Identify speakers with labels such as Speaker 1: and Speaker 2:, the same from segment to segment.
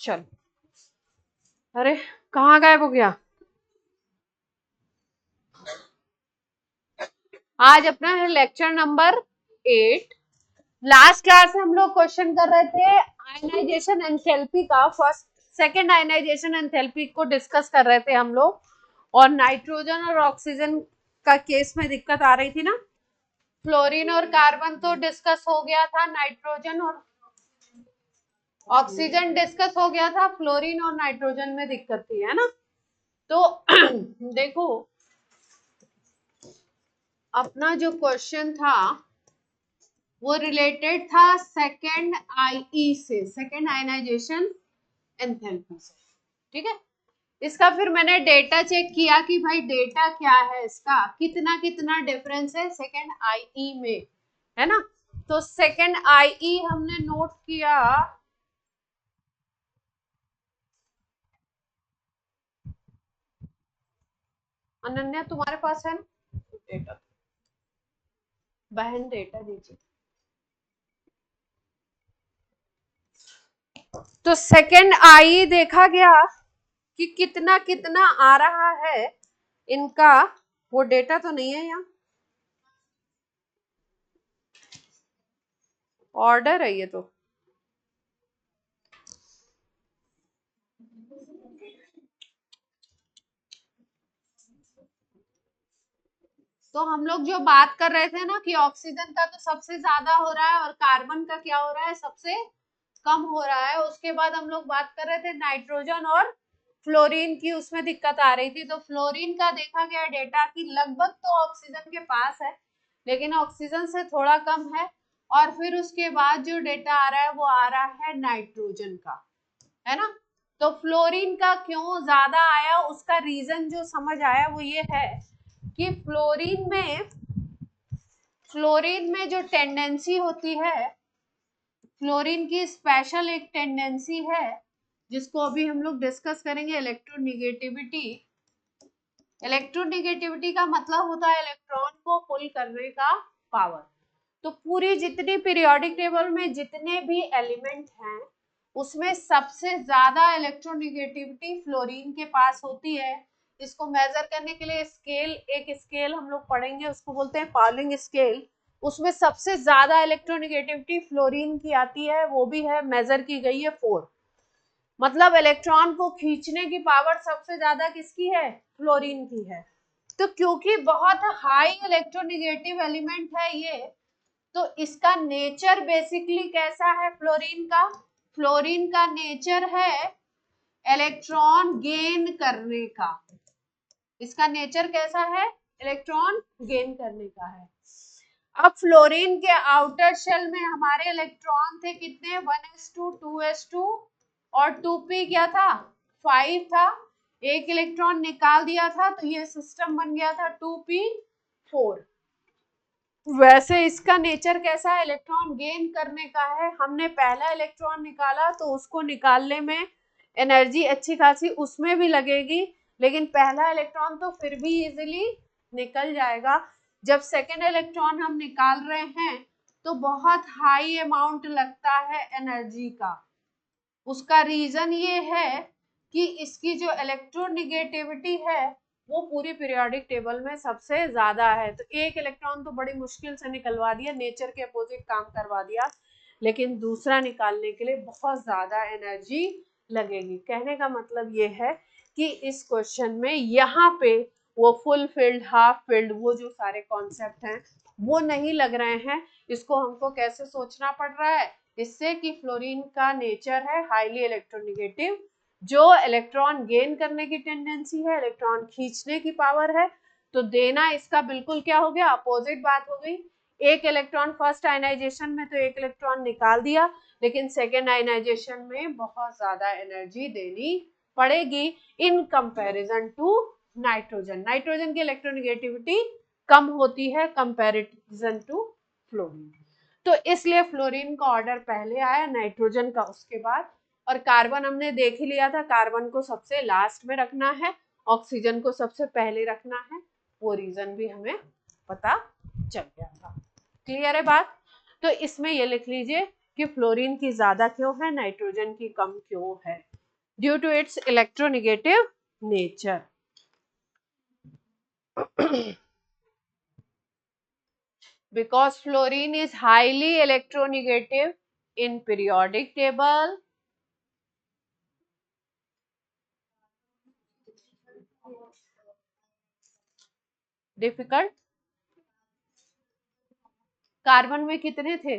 Speaker 1: चल, अरे कहाँ गायब हो गया? आज अपना है लेक्चर नंबर 8। लास्ट क्लास में हम लोग क्वेश्चन कर रहे थे आयनाइजेशन एंथैल्पी का, फर्स्ट सेकंड आयनाइजेशन एंथैल्पी को डिस्कस कर रहे थे हम लोग, और नाइट्रोजन और ऑक्सीजन का केस में दिक्कत आ रही थी ना। फ्लोरीन और कार्बन तो डिस्कस हो गया था, नाइट्रोजन और ऑक्सीजन डिस्कस हो गया था, फ्लोरीन और नाइट्रोजन में दिक्कत थी, है ना। तो देखो अपना जो क्वेश्चन था वो रिलेटेड था सेकेंड आईई से, सेकेंड आयनाइजेशन एंथैल्पी से, ठीक है। इसका फिर मैंने डेटा चेक किया कि भाई डेटा क्या है, इसका कितना कितना डिफरेंस है सेकेंड आईई में, है ना। तो सेकेंड आईई हमने नोट किया, अनन्या तुम्हारे पास है ना डेटा? बहन डेटा दीजिए। तो सेकेंड आई देखा गया कि कितना कितना आ रहा है इनका, वो डेटा तो नहीं है यहाँ, ऑर्डर है ये तो हम लोग जो बात कर रहे थे ना कि ऑक्सीजन का तो सबसे ज्यादा हो रहा है और कार्बन का क्या हो रहा है, सबसे कम हो रहा है। उसके बाद हम लोग बात कर रहे थे नाइट्रोजन और फ्लोरीन की, उसमें दिक्कत आ रही थी। तो फ्लोरीन का देखा गया डेटा कि लगभग तो ऑक्सीजन के पास है लेकिन ऑक्सीजन से थोड़ा कम है। और फिर उसके बाद जो डेटा आ रहा है वो आ रहा है नाइट्रोजन का, है ना। तो फ्लोरीन का क्यों ज्यादा आया, उसका रीजन जो समझ आया वो ये है कि फ्लोरीन में जो टेंडेंसी होती है, फ्लोरीन की स्पेशल एक टेंडेंसी है जिसको अभी हम लोग डिस्कस करेंगे, इलेक्ट्रोनिगेटिविटी। इलेक्ट्रोनिगेटिविटी का मतलब होता है इलेक्ट्रॉन को पुल करने का पावर। तो पूरी जितनी पीरियोडिक टेबल में जितने भी एलिमेंट हैं उसमें सबसे ज्यादा इलेक्ट्रोनिगेटिविटी फ्लोरीन के पास होती है। इसको मेजर करने के लिए स्केल, एक स्केल हम लोग पढ़ेंगे उसको बोलते हैं पाउलिंग स्केल, उसमें सबसे ज्यादा इलेक्ट्रोनिगेटिविटी फ्लोरीन की आती है, वो भी है मेजर की गई है 4। मतलब इलेक्ट्रॉन को खींचने की पावर सबसे ज्यादा किसकी है, फ्लोरीन की है। तो क्योंकि बहुत हाई इलेक्ट्रोनिगेटिव एलिमेंट है ये, तो इसका नेचर बेसिकली कैसा है फ्लोरीन का, फ्लोरीन का नेचर है इलेक्ट्रॉन गेन करने का। इसका नेचर कैसा है, इलेक्ट्रॉन गेन करने का है। अब फ्लोरीन के आउटर शेल में हमारे इलेक्ट्रॉन थे कितने, 1s2 2s2 और 2p क्या था, 5 था। एक इलेक्ट्रॉन निकाल दिया था तो ये सिस्टम बन गया था 2p4। वैसे इसका नेचर कैसा है, इलेक्ट्रॉन गेन करने का है। हमने पहला इलेक्ट्रॉन निकाला तो उसको निकालने में एनर्जी अच्छी खासी उसमें भी लगेगी, लेकिन पहला इलेक्ट्रॉन तो फिर भी इजीली निकल जाएगा। जब सेकेंड इलेक्ट्रॉन हम निकाल रहे हैं तो बहुत हाई अमाउंट लगता है एनर्जी का। उसका रीजन ये है कि इसकी जो इलेक्ट्रोनिगेटिविटी है वो पूरी पीरियोडिक टेबल में सबसे ज्यादा है। तो एक इलेक्ट्रॉन तो बड़ी मुश्किल से निकलवा दिया, नेचर के अपोजिट काम करवा दिया, लेकिन दूसरा निकालने के लिए बहुत ज्यादा एनर्जी लगेगी। कहने का मतलब ये है कि इस क्वेश्चन में यहाँ पे वो फुल फील्ड, हाफ फील्ड, वो जो सारे कॉन्सेप्ट हैं वो नहीं लग रहे हैं। इसको हमको कैसे सोचना पड़ रहा है, इससे कि फ्लोरीन का नेचर है हाईली इलेक्ट्रोनिगेटिव, जो इलेक्ट्रॉन गेन करने की टेंडेंसी है, इलेक्ट्रॉन खींचने की पावर है। तो देना इसका बिल्कुल क्या हो गया, अपोजिट बात हो गई। एक इलेक्ट्रॉन फर्स्ट आयनाइजेशन में तो एक इलेक्ट्रॉन निकाल दिया, लेकिन सेकेंड आयनाइजेशन में बहुत ज्यादा एनर्जी देनी पड़ेगी in comparison to nitrogen. Nitrogen की इलेक्ट्रोनिगेटिविटी कम होती है कंपैरिजन टू फ्लोरीन। तो इसलिए फ्लोरीन का ऑर्डर पहले आया, नाइट्रोजन का उसके बाद, और कार्बन हमने देख ही लिया था, कार्बन को सबसे लास्ट में रखना है, ऑक्सीजन को सबसे पहले रखना है। वो रीजन भी हमें पता चल गया था। क्लियर है बात। तो इसमें ये लिख लीजिए कि फ्लोरीन की ज्यादा क्यों है, नाइट्रोजन की कम क्यों है? Due to its electronegative nature. Because fluorine is highly electronegative in periodic table. Difficult. Carbon में कितने थे?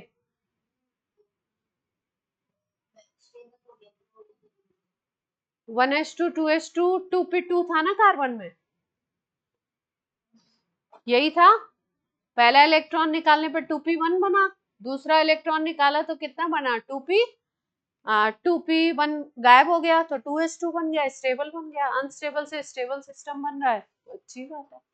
Speaker 1: 1s2 2s2 2p2 था ना कार्बन में, यही था। पहला इलेक्ट्रॉन निकालने पर 2p1 बना, दूसरा इलेक्ट्रॉन निकाला तो कितना बना 2p, 2p1 गायब हो गया तो 2s2 बन गया, स्टेबल बन गया। अनस्टेबल से स्टेबल सिस्टम बन रहा है, अच्छी बात है।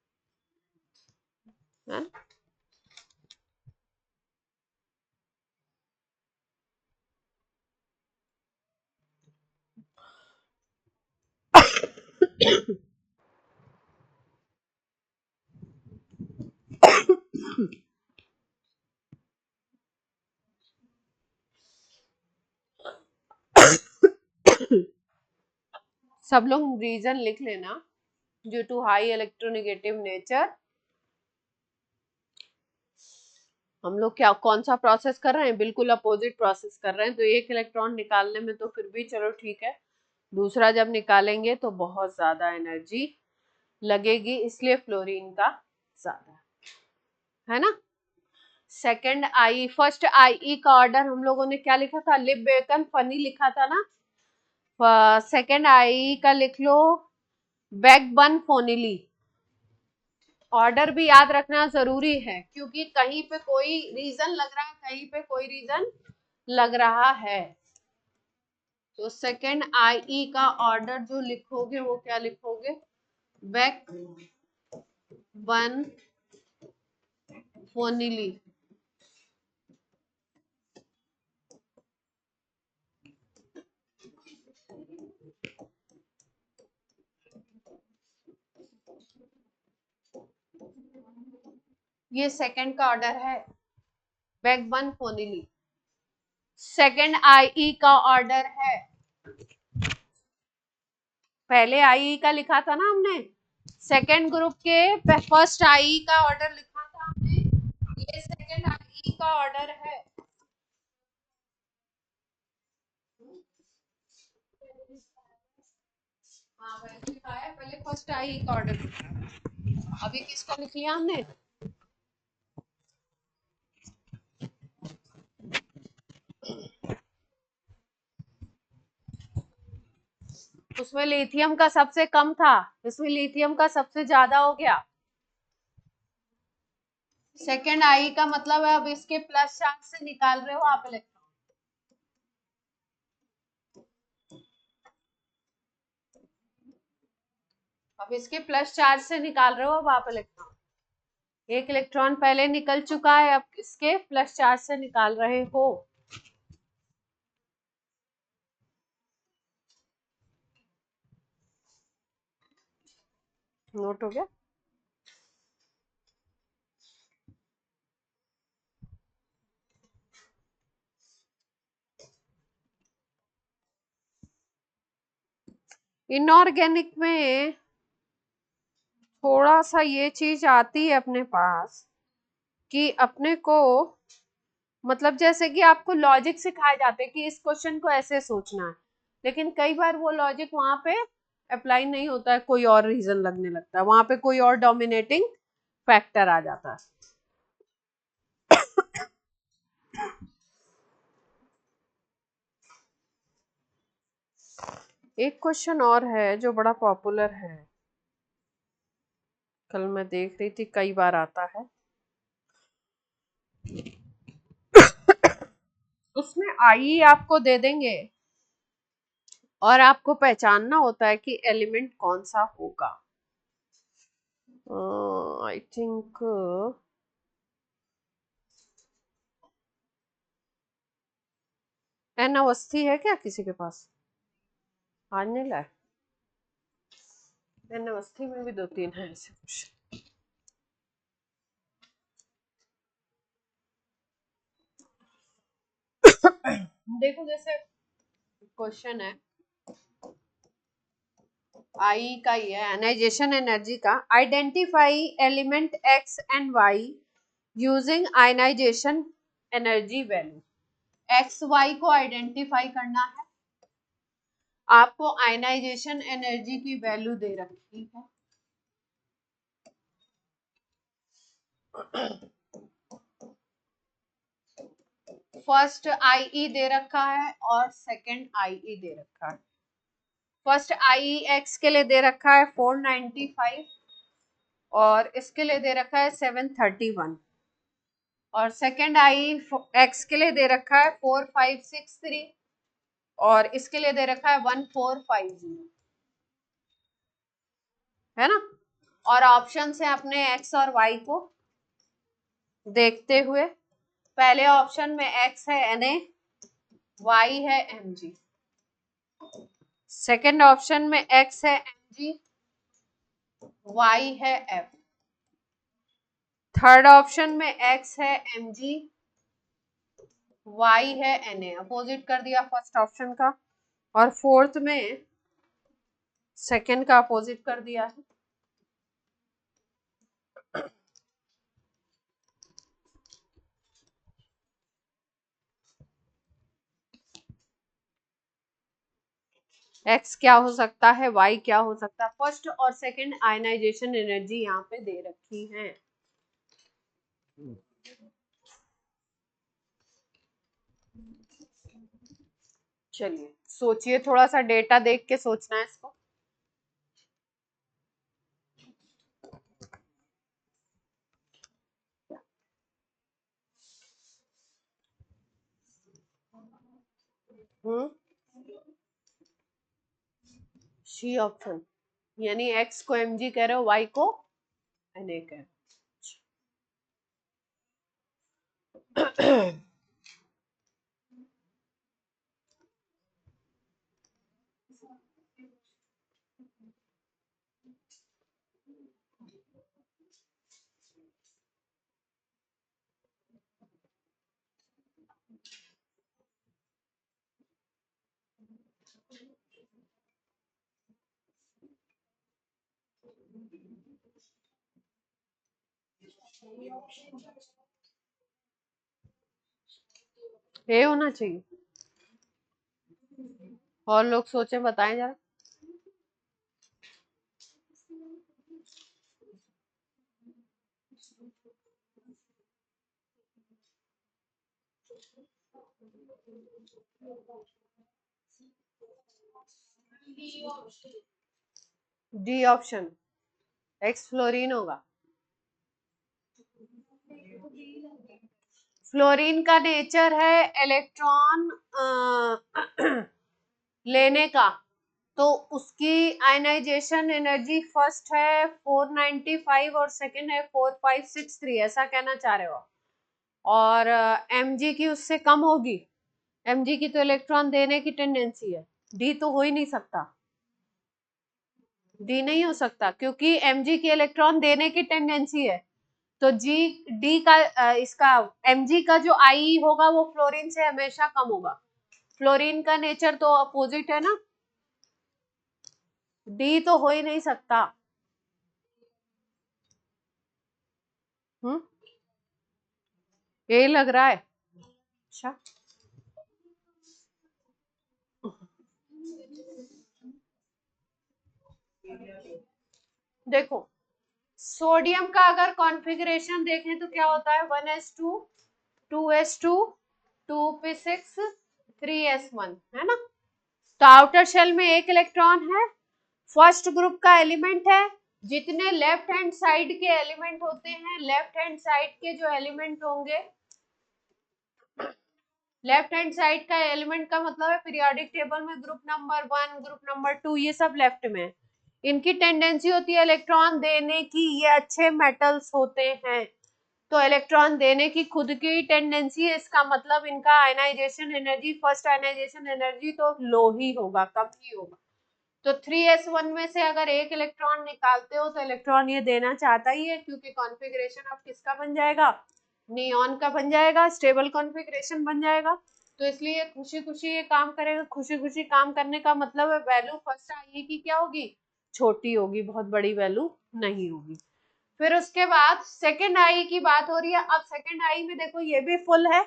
Speaker 1: सब लोग रीजन लिख लेना। Due to high electronegative nature, हम लोग क्या कौन सा प्रोसेस कर रहे हैं, बिल्कुल अपोजिट प्रोसेस कर रहे हैं। तो एक इलेक्ट्रॉन निकालने में तो फिर भी चलो ठीक है, दूसरा जब निकालेंगे तो बहुत ज्यादा एनर्जी लगेगी, इसलिए फ्लोरीन का ज्यादा है ना। सेकंड आई, फर्स्ट आई का ऑर्डर हम लोगों ने क्या लिखा था, लिप बेकन फनी लिखा था ना। सेकंड आई का लिख लो बैकबन फोनिली। ऑर्डर भी याद रखना जरूरी है, क्योंकि कहीं पे कोई रीजन लग रहा है, कहीं पे कोई रीजन लग रहा है। तो सेकंड आई का ऑर्डर जो लिखोगे वो क्या लिखोगे, बैक वन फोनिली। ये सेकंड का ऑर्डर है, बैक वन फोनिली। सेकंड आई का ऑर्डर है, पहले आई का लिखा था ना हमने, सेकंड ग्रुप के फर्स्ट आई का ऑर्डर लिखा था हमने, ये सेकंड आई का ऑर्डर है। हाँ पहले लिखा है, पहले फर्स्ट आई का ऑर्डर लिखा है। अभी किसका लिख लिया हमने, उसमें लिथियम का सबसे कम था, इसमें लिथियम का सबसे ज्यादा हो गया। सेकंड आई का मतलब है अब इसके प्लस चार्ज से निकाल रहे हो आप इलेक्ट्रॉन, अब इसके प्लस चार्ज से निकाल रहे हो अब आप इलेक्ट्रॉन। एक इलेक्ट्रॉन पहले निकल चुका है, अब इसके प्लस चार्ज से निकाल रहे हो। नोट हो गया। इनऑर्गेनिक में थोड़ा सा ये चीज आती है अपने पास कि अपने को मतलब जैसे कि आपको लॉजिक सिखाए जाते हैं कि इस क्वेश्चन को ऐसे सोचना है, लेकिन कई बार वो लॉजिक वहां पे अप्लाई नहीं होता है, कोई और रीजन लगने लगता है, वहां पे कोई और डोमिनेटिंग फैक्टर आ जाता है। एक क्वेश्चन और है जो बड़ा पॉपुलर है, कल मैं देख रही थी कई बार आता है, उसमें आई आपको दे देंगे और आपको पहचानना होता है कि एलिमेंट कौन सा होगा। आई थिंक एन अवस्थी है क्या किसी के पास, आज नहीं लाए? एन अवस्थी में भी दो तीन है ऐसे कुछ। देखो जैसे क्वेश्चन है आई का ही है, आयनाइजेशन एनर्जी का। Identify element X and Y using ionisation energy value. X Y को आइडेंटिफाई करना है, आपको आयनाइजेशन एनर्जी की वैल्यू दे रखी है। फर्स्ट आईई दे रखा है और सेकंड आईई दे रखा है। फर्स्ट आईई एक्स के लिए दे रखा है 495 और इसके लिए दे रखा है 731 और सेकंड आई एक्स के लिए दे रखा है 4563 और इसके लिए दे रखा है 1450, है ना। और ऑप्शन से अपने एक्स और वाई को देखते हुए, पहले ऑप्शन में एक्स है Na, वाई है Mg, सेकंड ऑप्शन में एक्स है Mg, वाई है F, थर्ड ऑप्शन में एक्स है Mg, वाई है Na, अपोजिट कर दिया फर्स्ट ऑप्शन का, और फोर्थ में सेकंड का अपोजिट कर दिया है। एक्स क्या हो सकता है, वाई क्या हो सकता है, फर्स्ट और सेकंड आयनाइजेशन एनर्जी यहाँ पे दे रखी है। चलिए सोचिए, थोड़ा सा डेटा देख के सोचना है इसको। सी ऑप्शन, यानी एक्स को Mg कह रहे हो, वाई को Na कह रहे हो। ये होना चाहिए। और लोग सोचे, बताएं जरा। डी ऑप्शन, एक्स फ्लोरीन होगा। फ्लोरीन का नेचर है इलेक्ट्रॉन लेने का, तो उसकी आयनाइजेशन एनर्जी फर्स्ट है 495 और सेकंड है 4563, ऐसा कहना चाह रहे हो। और Mg की उससे कम होगी, Mg की तो इलेक्ट्रॉन देने की टेंडेंसी है, डी तो हो ही नहीं सकता, डी नहीं हो सकता क्योंकि Mg की इलेक्ट्रॉन देने की टेंडेंसी है। तो जी डी का इसका Mg का जो आई होगा वो फ्लोरीन से हमेशा कम होगा, फ्लोरीन का नेचर तो अपोजिट है ना, डी तो हो ही नहीं सकता। यही लग रहा है। अच्छा, देखो सोडियम का अगर कॉन्फ़िगरेशन देखें तो क्या होता है, 1s2 2s2 2p6 3s1, है ना। तो आउटर शेल में एक इलेक्ट्रॉन है, फर्स्ट ग्रुप का एलिमेंट है। जितने लेफ्ट हैंड साइड के एलिमेंट होते हैं, लेफ्ट हैंड साइड के जो एलिमेंट होंगे, लेफ्ट हैंड साइड का एलिमेंट का मतलब है पीरियोडिक टेबल में ग्रुप नंबर 1 ग्रुप नंबर 2 ये सब लेफ्ट में, इनकी टेंडेंसी होती है इलेक्ट्रॉन देने की, ये अच्छे मेटल्स होते हैं तो इलेक्ट्रॉन देने की खुद की टेंडेंसी है, इसका मतलब इनका ionisation energy, first ionisation energy तो लो ही होगा, कम ही होगा। तो 3s1 में से अगर एक इलेक्ट्रॉन निकालते हो तो इलेक्ट्रॉन ये देना चाहता ही है, क्योंकि कॉन्फ़िगरेशन अब किसका बन जाएगा, नियॉन का बन जाएगा, स्टेबल कॉन्फ़िगरेशन बन जाएगा। तो इसलिए खुशी खुशी ये काम करेगा। खुशी खुशी काम करने का मतलब है वैल्यू फर्स्ट आई की क्या होगी, छोटी होगी, बहुत बड़ी वैल्यू नहीं होगी। फिर उसके बाद सेकेंड आई की बात हो रही है। अब सेकेंड आई में देखो ये भी फुल है,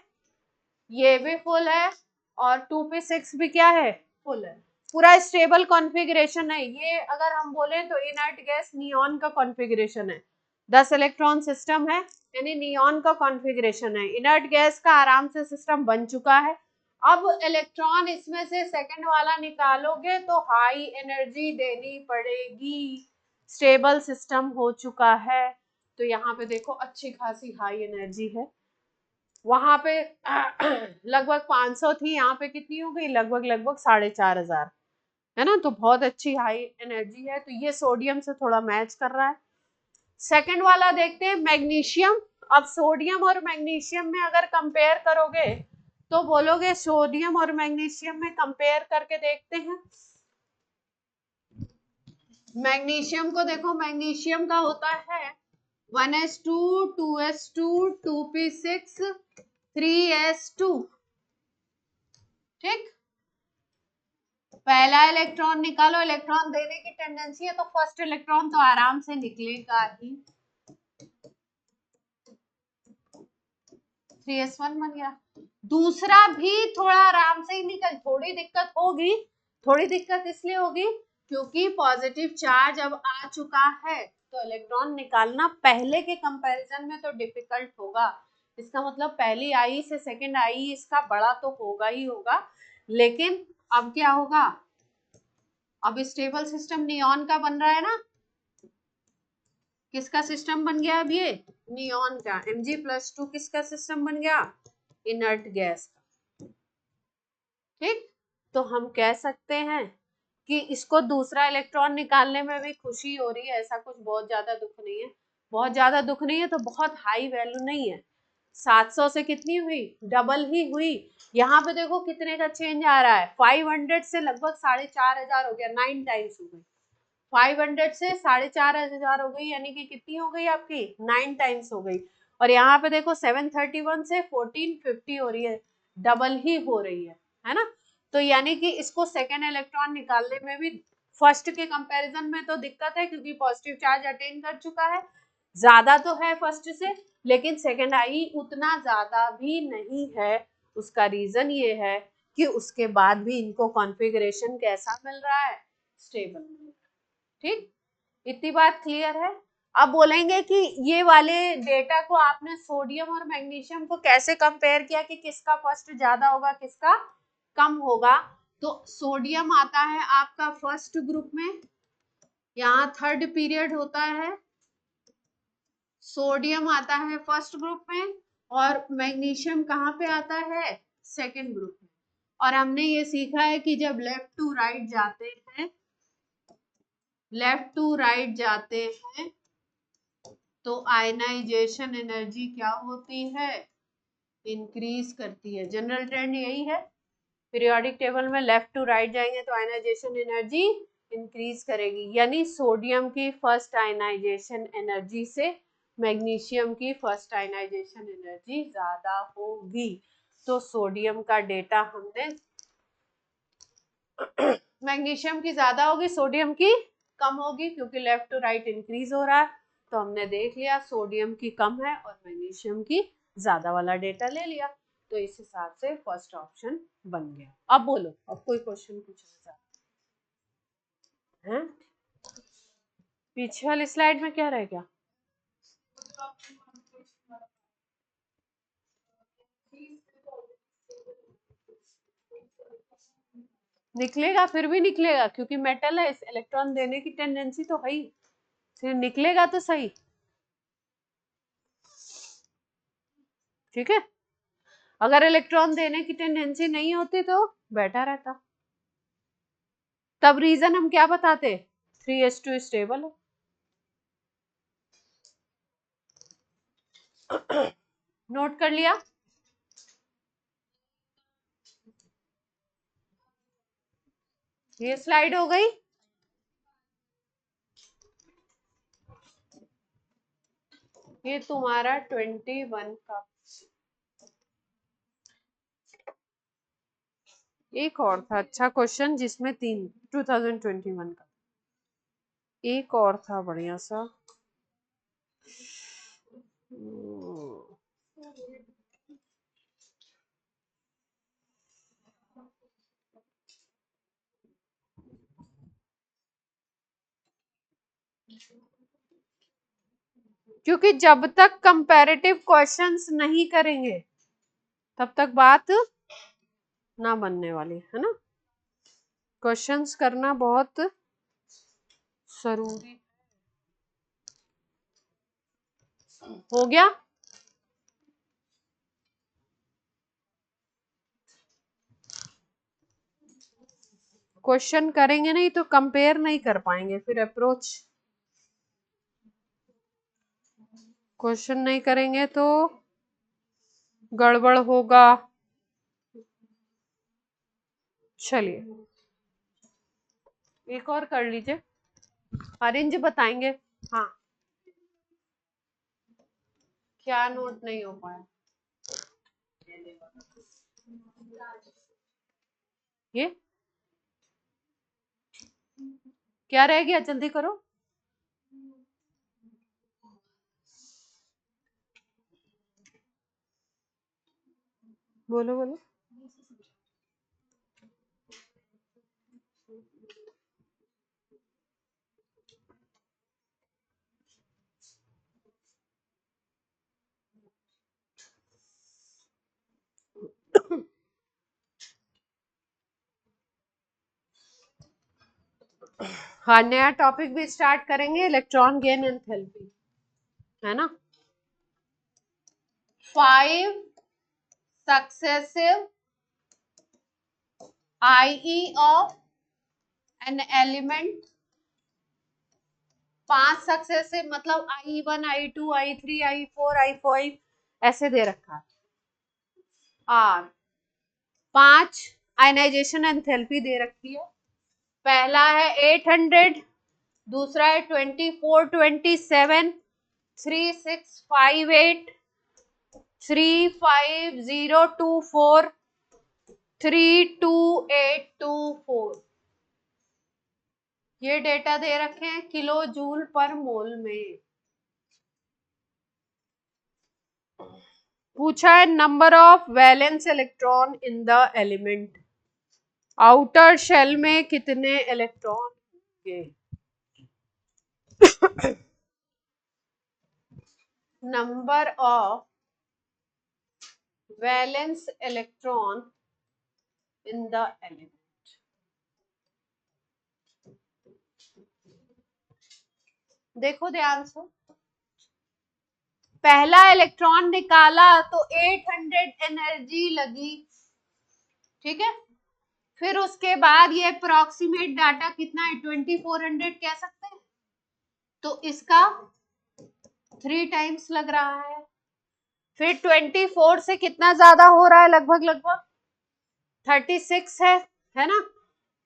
Speaker 1: ये भी फुल है, और 2p6 भी क्या है, फुल है। पूरा स्टेबल कॉन्फ़िगरेशन है ये। अगर हम बोले तो इनर्ट गैस नियॉन का कॉन्फ़िगरेशन है, 10 इलेक्ट्रॉन सिस्टम है, यानी नियॉन का कॉन्फ़िगरेशन है। इनर्ट गैस का आराम से सिस्टम बन चुका है। अब इलेक्ट्रॉन इसमें से सेकंड वाला निकालोगे तो हाई एनर्जी देनी पड़ेगी। स्टेबल सिस्टम हो चुका है, तो यहाँ पे देखो अच्छी खासी हाई एनर्जी है। वहां पे लगभग 500 थी, यहाँ पे कितनी हो गई, लगभग 4,500, है ना। तो बहुत अच्छी हाई एनर्जी है, तो ये सोडियम से थोड़ा मैच कर रहा है। सेकंड वाला देखते हैं, मैग्नीशियम। अब सोडियम और मैग्नीशियम में अगर कंपेयर करोगे तो बोलोगे सोडियम और मैग्नीशियम में कंपेयर करके देखते हैं। मैग्नीशियम को देखो, मैग्नीशियम का होता है 1s2 2s2 2p6 3s2, ठीक। पहला इलेक्ट्रॉन निकालो, इलेक्ट्रॉन देने की टेंडेंसी है तो फर्स्ट इलेक्ट्रॉन तो आराम से निकलेगा ही, 3s1 बन गया। दूसरा भी थोड़ा आराम से ही निकल, थोड़ी दिक्कत होगी, थोड़ी दिक्कत इसलिए होगी क्योंकि पॉजिटिव चार्ज अब आ चुका है, तो इलेक्ट्रॉन निकालना पहले के कंपैरिजन में तो डिफिकल्ट होगा। इसका मतलब पहली आई से सेकंड आई इसका बड़ा तो होगा ही होगा। लेकिन अब क्या होगा, अब स्टेबल सिस्टम नियॉन का बन रहा है ना। किसका सिस्टम बन गया अब ये, नियॉन का। Mg+2 किसका सिस्टम बन गया, इनर्ट गैस का, ठीक। तो हम कह सकते हैं कि इसको दूसरा इलेक्ट्रॉन निकालने में भी खुशी हो रही है, ऐसा कुछ बहुत ज्यादा दुख नहीं है। बहुत ज्यादा दुख नहीं है तो बहुत हाई वैल्यू नहीं है। 700 से कितनी हुई, डबल ही हुई। यहाँ पे देखो कितने का चेंज आ रहा है, 500 से लगभग 4,500 हो गया, 9 टाइम्स हो गई। 500 से 4,500 हो गई, यानी कि कितनी हो गई आपकी, 9 टाइम्स हो गई। और यहाँ पे देखो 731 से 1450 हो रही है, डबल ही हो रही है ना। तो यानी कि इसको सेकेंड इलेक्ट्रॉन निकालने में भी फर्स्ट के कंपैरिजन में तो दिक्कत है, क्योंकि पॉजिटिव चार्ज अटेन कर चुका है। ज्यादा तो है फर्स्ट से, लेकिन सेकेंड आई उतना ज्यादा भी नहीं है। उसका रीजन ये है कि उसके बाद भी इनको कॉन्फ़िगरेशन कैसा मिल रहा है, स्टेबल, ठीक। इतनी बात क्लियर है। अब बोलेंगे कि ये वाले डेटा को आपने सोडियम और मैग्नीशियम को कैसे कंपेयर किया कि किसका फर्स्ट ज्यादा होगा किसका कम होगा। तो सोडियम आता है आपका फर्स्ट ग्रुप में, यहाँ थर्ड पीरियड होता है, सोडियम आता है फर्स्ट ग्रुप में, और मैग्नीशियम कहाँ पे आता है, सेकेंड ग्रुप में। और हमने ये सीखा है कि जब लेफ्ट टू राइट जाते हैं, लेफ्ट टू राइट जाते हैं तो आयनाइजेशन एनर्जी क्या होती है, इंक्रीज करती है। जनरल ट्रेंड यही है, पीरियोडिक टेबल में लेफ्ट टू राइट जाएंगे तो आयनाइजेशन एनर्जी इंक्रीज करेगी, यानी सोडियम की फर्स्ट आयनाइजेशन एनर्जी से मैग्नीशियम की फर्स्ट आयनाइजेशन एनर्जी ज्यादा होगी। तो सोडियम का डेटा हमने मैग्नीशियम की ज्यादा होगी, सोडियम की कम होगी, क्योंकि लेफ्ट टू राइट इंक्रीज हो रहा है। तो हमने देख लिया सोडियम की कम है और मैग्नीशियम की ज्यादा वाला डेटा ले लिया। तो इस हिसाब से फर्स्ट ऑप्शन बन गया। अब बोलो, अब कोई क्वेश्चन पूछना है? पीछे वाली स्लाइड में क्या रह गया, निकलेगा, फिर भी निकलेगा क्योंकि मेटल है, इस इलेक्ट्रॉन देने की टेंडेंसी तो है ही, फिर निकलेगा तो सही, ठीक है। अगर इलेक्ट्रॉन देने की टेंडेंसी नहीं होती तो बैठा रहता। तब रीजन हम क्या बताते, 3s2 स्टेबल है। नोट कर लिया। ये स्लाइड हो गई। ये तुम्हारा 21 का एक और था अच्छा क्वेश्चन जिसमें 3 2021 का एक और था बढ़िया सा। क्योंकि जब तक कंपैरेटिव क्वेश्चंस नहीं करेंगे तब तक बात ना बनने वाली है ना। क्वेश्चंस करना बहुत जरूरी हो गया। क्वेश्चन करेंगे नहीं तो कंपेयर नहीं कर पाएंगे, फिर अप्रोच क्वेश्चन नहीं करेंगे तो गड़बड़ होगा। चलिए एक और कर लीजिए, अरेंज बताएंगे। हाँ क्या नोट नहीं हो पाया, ये क्या रह गया, जल्दी करो। बोलो बोलो। हाँ नया टॉपिक भी स्टार्ट करेंगे, इलेक्ट्रॉन गेन एंथैल्पी, है ना। 5 successive IE of an element, 5 successive मतलब IE1 IE2 IE3 IE4 I5 ऐसे दे रखा है। और 5 आयनाइजेशन एंथैल्पी दे रखी है। पहला है 800, दूसरा है 2427, 3658, 35024, 32824। ये डेटा दे रखे हैं किलो जूल पर मोल में। पूछा है number of valence electron in the element, outer shell में कितने इलेक्ट्रॉन होंगे। Number of valence electron in the element, देखो ध्यान से, पहला इलेक्ट्रॉन निकाला तो 800 एनर्जी लगी, ठीक है। फिर उसके बाद ये अप्रोक्सीमेट डाटा कितना है 2400 कह सकते हैं, तो इसका 3 टाइम्स लग रहा है। फिर 24 से कितना ज्यादा हो रहा है, लगभग लगभग 36 है ना।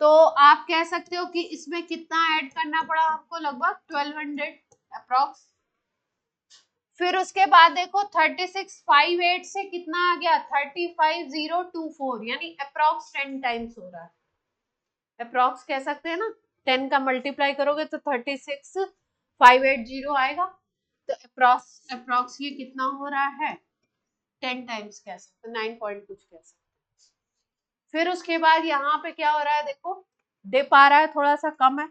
Speaker 1: तो आप कह सकते हो कि इसमें कितना ऐड करना पड़ा आपको, लगभग 1200 अप्रोक्स। फिर उसके बाद देखो 3658 से कितना आ गया 35024, यानी अप्रोक्स 10 टाइम्स हो रहा है। अप्रोक्स कह सकते हैं ना, 10 का मल्टीप्लाई करोगे तो 36580 आएगा। तो अप्रोक्स ये कितना हो रहा है 10 टाइम्स कह सकते, 9 पॉइंट कुछ कह सकते। फिर उसके बाद यहाँ पे क्या हो रहा है, देखो डिप आ रहा है, थोड़ा सा कम है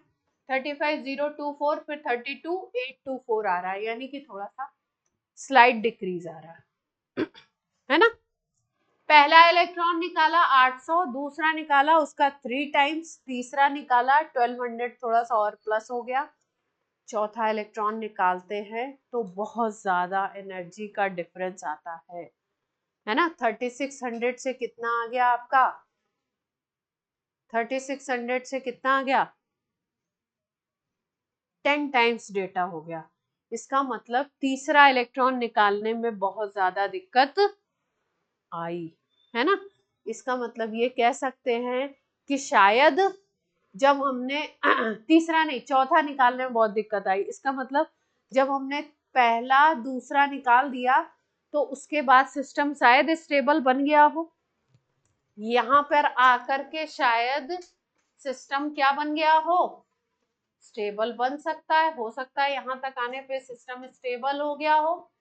Speaker 1: 35024, फिर 32824 आ रहा है, यानी कि थोड़ा सा स्लाइड डिक्रीज आ रहा है ना। पहला इलेक्ट्रॉन निकाला 800, दूसरा निकाला उसका 3 टाइम्स, तीसरा निकाला 1200 थोड़ा सा और प्लस हो गया, चौथा इलेक्ट्रॉन निकालते हैं तो बहुत ज्यादा एनर्जी का डिफरेंस आता है ना। 3600 से कितना आ गया आपका, 3600 से कितना आ गया 10 टाइम्स डेटा हो गया। इसका मतलब तीसरा इलेक्ट्रॉन निकालने में बहुत ज्यादा दिक्कत आई, है ना। इसका मतलब ये कह सकते हैं कि शायद जब हमने तीसरा नहीं चौथा निकालने में बहुत दिक्कत आई, इसका मतलब जब हमने पहला दूसरा निकाल दिया तो उसके बाद सिस्टम शायद स्टेबल बन गया हो, यहाँ पर आकर के शायद सिस्टम क्या बन गया हो, स्टेबल बन सकता है, हो सकता है यहाँ तक आने पे सिस्टम स्टेबल हो गया हो।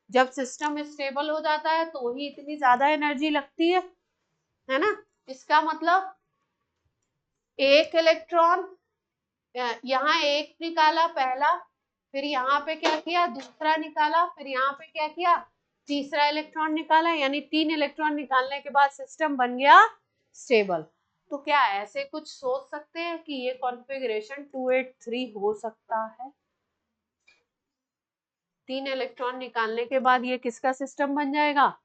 Speaker 1: जब सिस्टम स्टेबल हो जाता है तो ही इतनी ज्यादा एनर्जी लगती है ना। इसका मतलब एक इलेक्ट्रॉन, यहाँ एक निकाला पहला, फिर यहाँ पे क्या किया, दूसरा निकाला, फिर यहाँ पे क्या किया, तीसरा इलेक्ट्रॉन निकाला, यानी 3 इलेक्ट्रॉन निकालने के बाद सिस्टम बन गया स्टेबल। तो क्या ऐसे कुछ सोच सकते हैं कि ये कॉन्फ़िगरेशन 283 हो सकता है? 3 इलेक्ट्रॉन निकालने के बाद ये किसका सिस्टम बन जाएगा,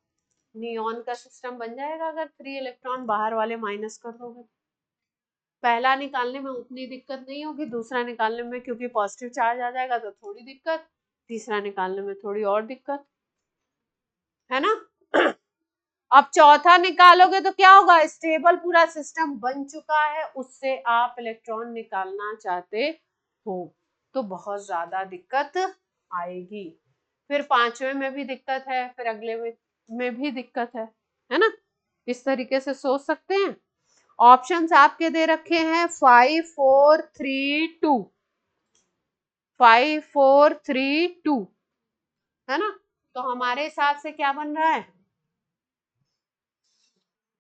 Speaker 1: नियॉन का सिस्टम बन जाएगा, अगर 3 इलेक्ट्रॉन बाहर वाले माइनस कर दोगे। पहला निकालने में उतनी दिक्कत नहीं होगी, दूसरा निकालने में क्योंकि पॉजिटिव चार्ज आ जाएगा तो थोड़ी दिक्कत, तीसरा निकालने में थोड़ी और दिक्कत, है ना। अब चौथा निकालोगे तो क्या होगा, स्टेबल पूरा सिस्टम बन चुका है, उससे आप इलेक्ट्रॉन निकालना चाहते हो तो बहुत ज्यादा दिक्कत आएगी। फिर पांचवे में भी दिक्कत है, फिर अगले में भी दिक्कत है ना। इस तरीके से सोच सकते हैं। ऑप्शंस आपके दे रखे हैं 5 4 3 2, 5 4 3 2, है ना। तो हमारे हिसाब से क्या बन रहा है,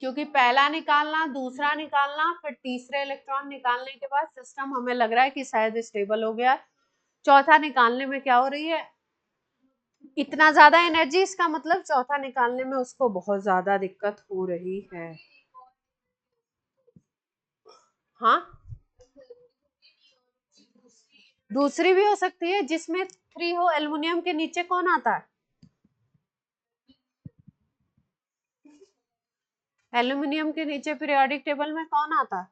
Speaker 1: क्योंकि पहला निकालना, दूसरा निकालना, फिर तीसरे इलेक्ट्रॉन निकालने के बाद सिस्टम हमें लग रहा है कि शायद स्टेबल हो गया। चौथा निकालने में क्या हो रही है, इतना ज्यादा एनर्जी, इसका मतलब चौथा निकालने में उसको बहुत ज्यादा दिक्कत हो रही है। हाँ, दूसरी भी हो सकती है जिसमें 3 हो। एल्युमिनियम के नीचे कौन आता है, एल्युमिनियम के नीचे पीरियोडिक टेबल में कौन आता है,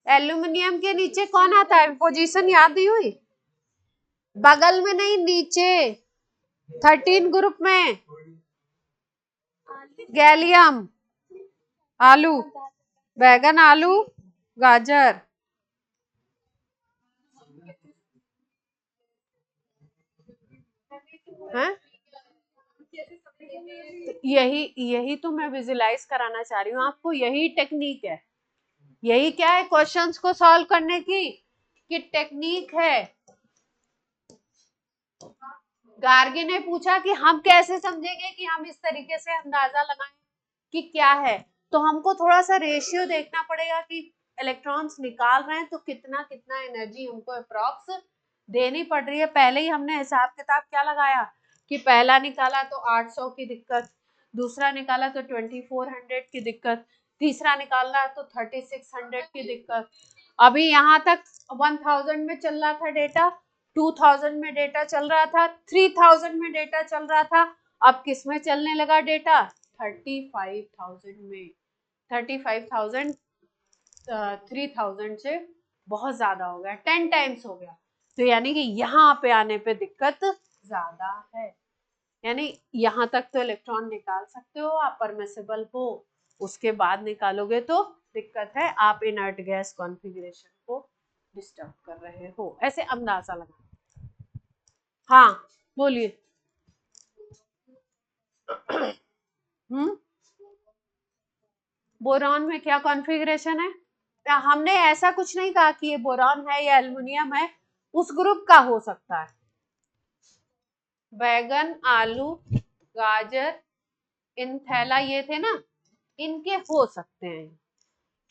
Speaker 1: एल्युमिनियम के नीचे कौन आता है, पोजीशन याद नहीं हुई, बगल में नहीं, नीचे 13 ग्रुप में गैलियम, आलू, बैगन, आलू, गाजर, है। यही यही तो मैं विजुलाइज कराना चाह रही हूँ आपको, यही टेक्निक है, यही क्या है, क्वेश्चंस को सॉल्व करने की कि टेक्निक है। गार्गी ने पूछा कि हम कैसे समझेंगे कि हम इस तरीके से अंदाजा लगाएं कि क्या है, तो हमको थोड़ा सा रेशियो देखना पड़ेगा कि इलेक्ट्रॉन्स निकाल रहे हैं तो कितना कितना एनर्जी हमको अप्रॉक्स देनी पड़ रही है। पहले ही हमने हिसाब किताब क्या लगाया कि पहला निकाला तो 800 की दिक्कत, दूसरा निकाला तो 2400 की दिक्कत, तीसरा निकालना तो 3600 की दिक्कत। अभी यहाँ तक 1000 में चल रहा था डेटा, 2000 में डेटा चल रहा था, 3000 में डेटा चल रहा था, अब किस में चलने लगा डेटा, 35,000 में। 35,000 3000 से बहुत ज्यादा हो गया, 10 टाइम्स हो गया। तो यानी कि यहाँ पे आने पे दिक्कत ज्यादा है, यानी यहाँ तक तो इलेक्ट्रॉन निकाल सकते हो आप, परमिसिबल हो, उसके बाद निकालोगे तो दिक्कत है, आप इनर्ट गैस कॉन्फ़िगरेशन को डिस्टर्ब कर रहे हो, ऐसे अंदाजा लगा। हाँ बोलिए। बोरॉन में क्या कॉन्फ़िगरेशन है, हमने ऐसा कुछ नहीं कहा कि ये बोरॉन है या एल्युमिनियम है, उस ग्रुप का हो सकता है, बैगन, आलू, गाजर, इनथैला, ये थे ना, इनके हो सकते हैं,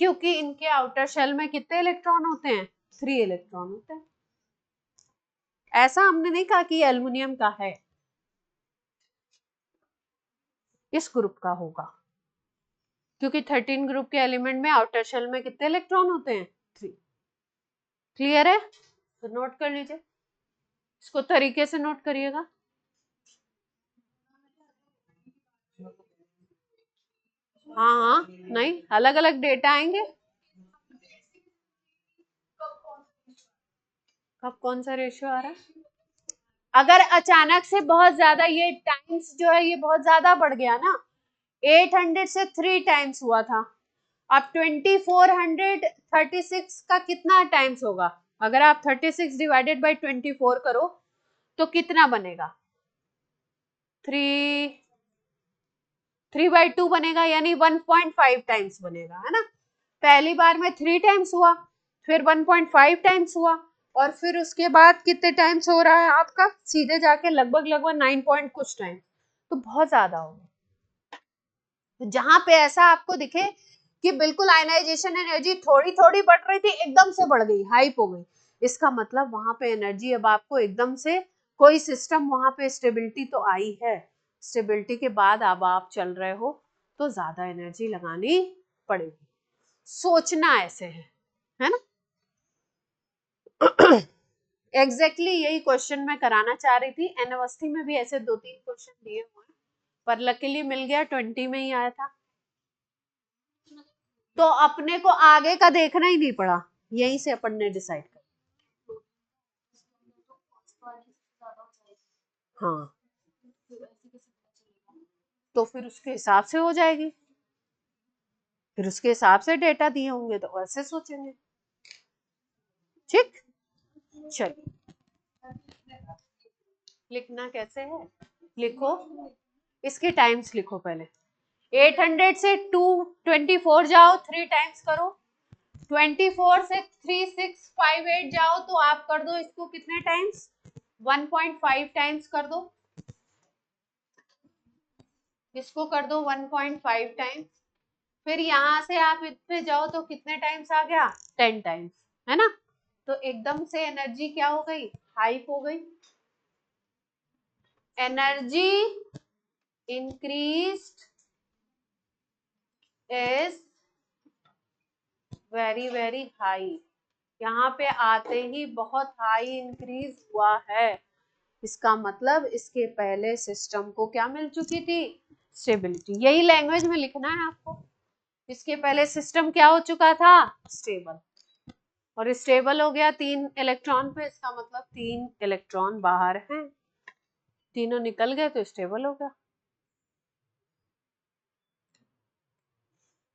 Speaker 1: क्योंकि इनके आउटर शेल में कितने इलेक्ट्रॉन होते हैं, 3 इलेक्ट्रॉन होते हैं। ऐसा हमने नहीं कहा कि एल्युमिनियम का है, इस ग्रुप का होगा, क्योंकि 13 ग्रुप के एलिमेंट में आउटर शेल में कितने इलेक्ट्रॉन होते हैं, 3। क्लियर है, तो नोट कर लीजिए, इसको तरीके से नोट करिएगा। हाँ हाँ, नहीं, अलग अलग डेटा आएंगे, कब कौन सा रेशियो आ रहा है, अगर अचानक से बहुत ज्यादा ये टाइम्स जो है ये बहुत ज्यादा बढ़ गया ना, 800 से 3 टाइम्स हुआ था, अब 2436 का कितना टाइम्स होगा, अगर आप 36 डिवाइडेड बाई 24 करो तो कितना बनेगा, 3 3/2 बनेगा, यानी 1.5 टाइम्स बनेगा, है ना। पहली बार में 3 टाइम्स हुआ, फिर 1.5 टाइम्स हुआ, और फिर उसके बाद कितने टाइम्स हो रहा है आपका, सीधे जाके लगभग 9 पॉइंट कुछ टाइम, तो बहुत ज्यादा होगा। तो जहां पे ऐसा आपको दिखे कि बिल्कुल आयनाइजेशन एनर्जी थोड़ी थोड़ी बढ़ रही थी, एकदम से बढ़ गई, हाइप हो गई, इसका मतलब वहां पे एनर्जी अब आपको एकदम से, कोई सिस्टम वहां पे स्टेबिलिटी तो आई है, स्टेबिलिटी के बाद अब आप चल रहे हो तो ज्यादा एनर्जी लगानी पड़ेगी। सोचना ऐसे है ना। एग्जैक्टली यही क्वेश्चन मैं कराना चाह रही थी, एनवस्थी में भी ऐसे 2-3 क्वेश्चन दिए हुए हैं, पर लकीली मिल गया, 20 में ही आया था, तो अपने को आगे का देखना ही नहीं पड़ा, यहीं से अपन ने डिसाइड कर। हाँ, तो फिर उसके हिसाब से हो जाएगी, फिर उसके हिसाब से डेटा दिए होंगे तो ऐसे सोचेंगे। ठीक, चलिए, लिखना कैसे है, लिखो, इसके टाइम्स लिखो पहले। 800 से 224 जाओ, 3 टाइम्स करो। 24 से 3658 जाओ तो आप कर दो इसको कितने टाइम्स, 1.5 टाइम्स कर दो, इसको कर दो 1.5 टाइम्स। फिर यहां से आप इतने जाओ तो कितने टाइम्स आ गया, 10 टाइम्स, है ना। तो एकदम से एनर्जी क्या हो गई, हाइप हो गई, energy increased is very very high, यहाँ पे आते ही बहुत हाई इंक्रीज हुआ है, इसका मतलब इसके पहले सिस्टम को क्या मिल चुकी थी, स्टेबिलिटी। यही लैंग्वेज में लिखना है आपको, इसके पहले सिस्टम क्या हो चुका था, स्टेबल, और स्टेबल हो गया 3 इलेक्ट्रॉन पे, इसका मतलब 3 इलेक्ट्रॉन बाहर हैं, तीनों निकल गए तो स्टेबल हो गया।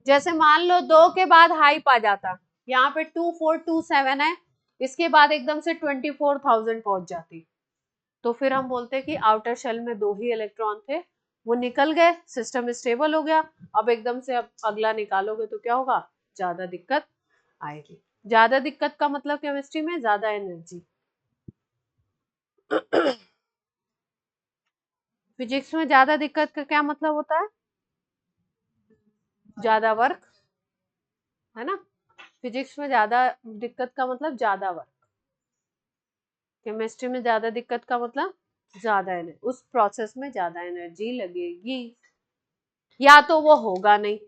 Speaker 1: जैसे मान लो 2 के बाद हाइप आ जाता, यहाँ पे 2427 है, इसके बाद एकदम से 24,000 पहुंच जाती, तो फिर हम बोलते कि आउटर शेल में 2 ही इलेक्ट्रॉन थे, वो निकल गए, सिस्टम स्टेबल हो गया। अब एकदम से अब अगला निकालोगे तो क्या होगा, ज्यादा दिक्कत आएगी। ज्यादा दिक्कत का मतलब केमिस्ट्री में ज्यादा एनर्जी, फिजिक्स में ज्यादा दिक्कत का क्या मतलब होता है, ज्यादा वर्क, है ना। फिजिक्स में ज्यादा दिक्कत का मतलब ज्यादा वर्क, केमिस्ट्री में ज्यादा दिक्कत का मतलब ज्यादा एनर्जी, उस प्रोसेस में ज्यादा एनर्जी लगेगी, या तो वो होगा नहीं,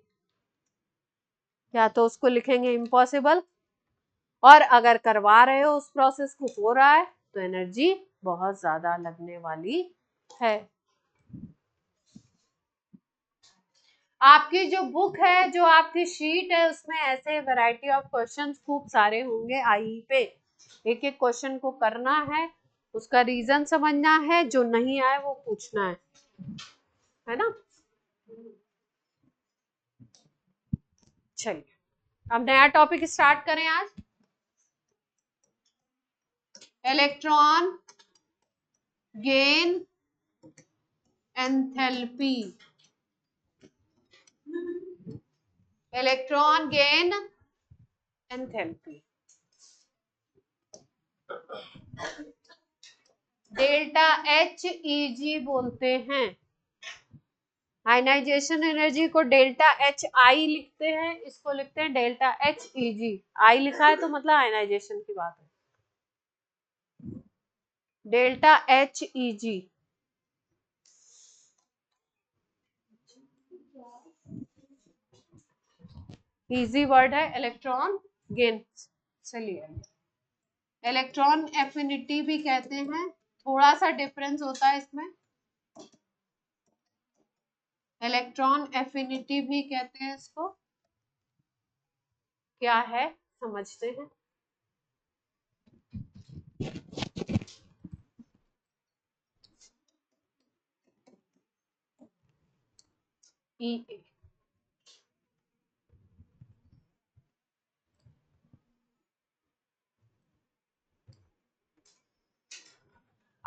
Speaker 1: या तो उसको लिखेंगे इम्पॉसिबल, और अगर करवा रहे हो उस प्रोसेस को, हो रहा है, तो एनर्जी बहुत ज्यादा लगने वाली है। आपकी जो बुक है, जो आपकी शीट है, उसमें ऐसे वैरायटी ऑफ क्वेश्चंस खूब सारे होंगे, आई पे एक एक क्वेश्चन को करना है, उसका रीजन समझना है, जो नहीं आए वो पूछना है ना। चलिए, अब नया टॉपिक स्टार्ट करें आज, electron gain enthalpy, electron gain enthalpy, delta H E G बोलते हैं, आयनाइजेशन एनर्जी को डेल्टा एच आई लिखते हैं, इसको लिखते हैं डेल्टा एच ई जी, आई लिखा है तो मतलब आयनाइजेशन की बात है, डेल्टा एच ई जी। इजी वर्ड है, इलेक्ट्रॉन गेन। चलिए, इलेक्ट्रॉन एफिनिटी भी कहते हैं, थोड़ा सा डिफरेंस होता है इसमें, इलेक्ट्रॉन एफिनिटी भी कहते हैं इसको, क्या है समझते हैं। ई ए,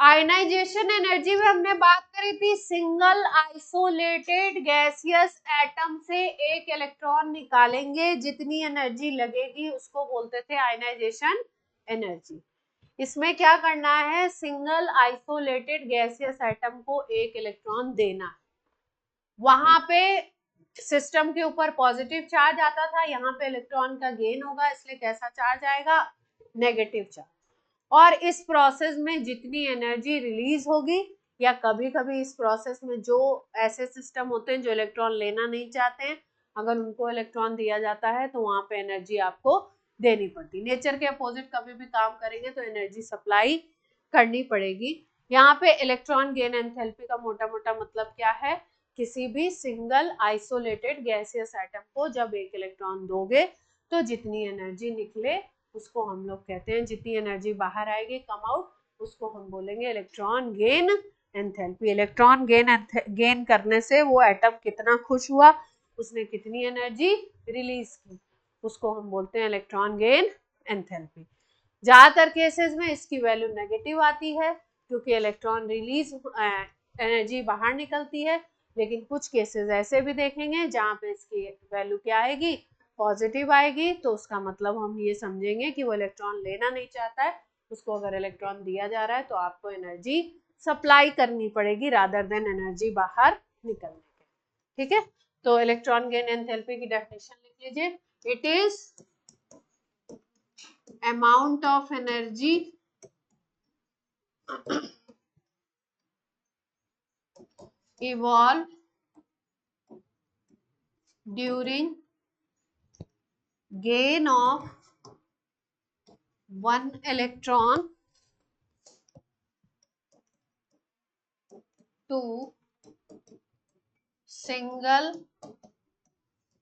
Speaker 1: आयनाइजेशन एनर्जी में हमने बात करी थी, सिंगल आइसोलेटेड गैसियस एटम से एक इलेक्ट्रॉन निकालेंगे, जितनी एनर्जी लगेगी उसको बोलते थे आयनाइजेशन एनर्जी। इसमें क्या करना है, सिंगल आइसोलेटेड गैसियस एटम को एक इलेक्ट्रॉन देना है। वहां पे सिस्टम के ऊपर पॉजिटिव चार्ज आता था, यहाँ पे इलेक्ट्रॉन का गेन होगा, इसलिए कैसा चार्ज आएगा, नेगेटिव चार्ज। और इस प्रोसेस में जितनी एनर्जी रिलीज होगी, या कभी कभी इस प्रोसेस में जो ऐसे सिस्टम होते हैं जो इलेक्ट्रॉन लेना नहीं चाहते हैं, अगर उनको इलेक्ट्रॉन दिया जाता है तो वहां पे एनर्जी आपको देनी पड़ती। नेचर के अपोजिट कभी भी काम करेंगे तो एनर्जी सप्लाई करनी पड़ेगी। यहाँ पे इलेक्ट्रॉन गेन एंथैल्पी का मोटा मोटा मतलब क्या है, किसी भी सिंगल आइसोलेटेड गैसियस एटम को जब एक इलेक्ट्रॉन दोगे तो जितनी एनर्जी निकले उसको हम लोग कहते हैं, जितनी एनर्जी बाहर आएगी कम आउट, उसको हम बोलेंगे electron gain enthalpy. Electron gain करने से वो एटम कितना खुश हुआ, उसने कितनी एनर्जी रिलीज की, उसको हम बोलते हैं इलेक्ट्रॉन गेन एंथैल्पी। ज्यादातर केसेस में इसकी वैल्यू नेगेटिव आती है क्योंकि इलेक्ट्रॉन रिलीज एनर्जी बाहर निकलती है, लेकिन कुछ केसेस ऐसे भी देखेंगे जहाँ पे इसकी वैल्यू क्या आएगी, पॉजिटिव आएगी, तो उसका मतलब हम ये समझेंगे कि वो इलेक्ट्रॉन लेना नहीं चाहता है, उसको अगर इलेक्ट्रॉन दिया जा रहा है तो आपको एनर्जी सप्लाई करनी पड़ेगी रादर देन एनर्जी बाहर निकलने के। ठीक है, तो इलेक्ट्रॉन गेन एंथैल्पी की डेफिनेशन लिख लीजिए, it is amount of energy evolve during gain of one electron to single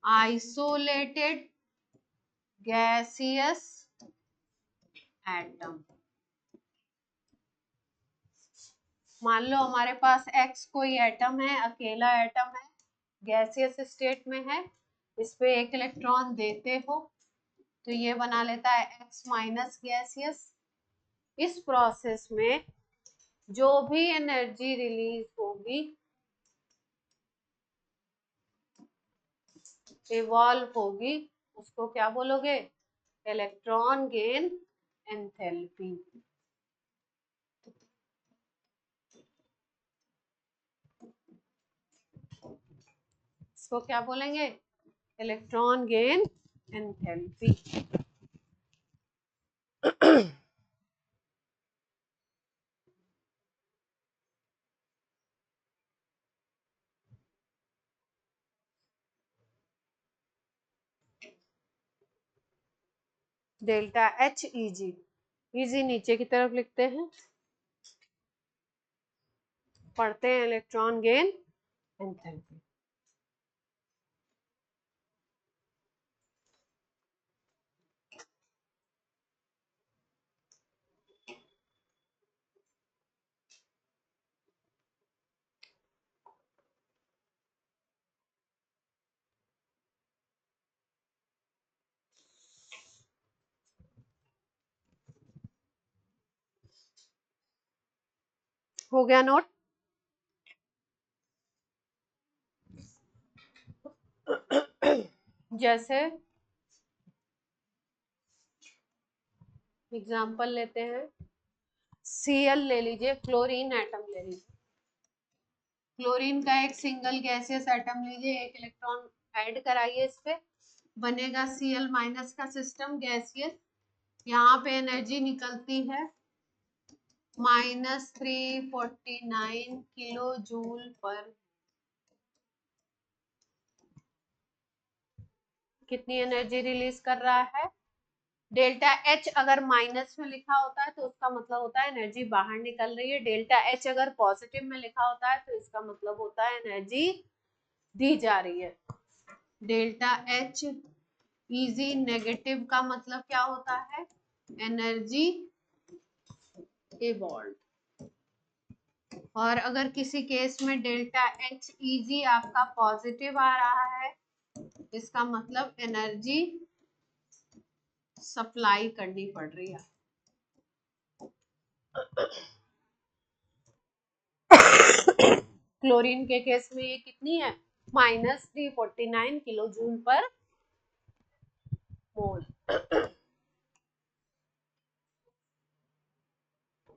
Speaker 1: isolated gaseous atom। मान लो हमारे पास X कोई एटम है, अकेला एटम है, गैसियस स्टेट में है, इस पे एक इलेक्ट्रॉन देते हो तो ये बना लेता है X माइनस गैसियस। इस प्रोसेस में जो भी एनर्जी रिलीज होगी, इवॉल्व होगी, उसको क्या बोलोगे, इलेक्ट्रॉन गेन एंथैल्पी। इसको क्या बोलेंगे, electron gain enthalpy. Delta H easy, easy नीचे की तरफ लिखते हैं, पढ़ते हैं इलेक्ट्रॉन गेन एंथैल्पी। हो गया नोट। जैसे एग्जांपल लेते हैं, Cl ले लीजिए, क्लोरीन एटम ले लीजिए, क्लोरीन का एक सिंगल गैसियस एटम लीजिए, एक इलेक्ट्रॉन ऐड कराइए, इस पे बनेगा Cl माइनस का सिस्टम गैसियस। यहाँ पे एनर्जी निकलती है -349 किलो जूल पर। कितनी एनर्जी रिलीज कर रहा है, डेल्टा एच अगर माइनस में लिखा होता है तो उसका मतलब होता है एनर्जी बाहर निकल रही है, डेल्टा एच अगर पॉजिटिव में लिखा होता है तो इसका मतलब होता है एनर्जी दी जा रही है। डेल्टा एच इजी नेगेटिव का मतलब क्या होता है, एनर्जी इवॉल्व। और अगर किसी केस में डेल्टा एच इजी आपका पॉजिटिव आ रहा है, इसका मतलब एनर्जी सप्लाई करनी पड़ रही है। क्लोरीन के केस में ये कितनी है, -349 किलो जूल पर मोल।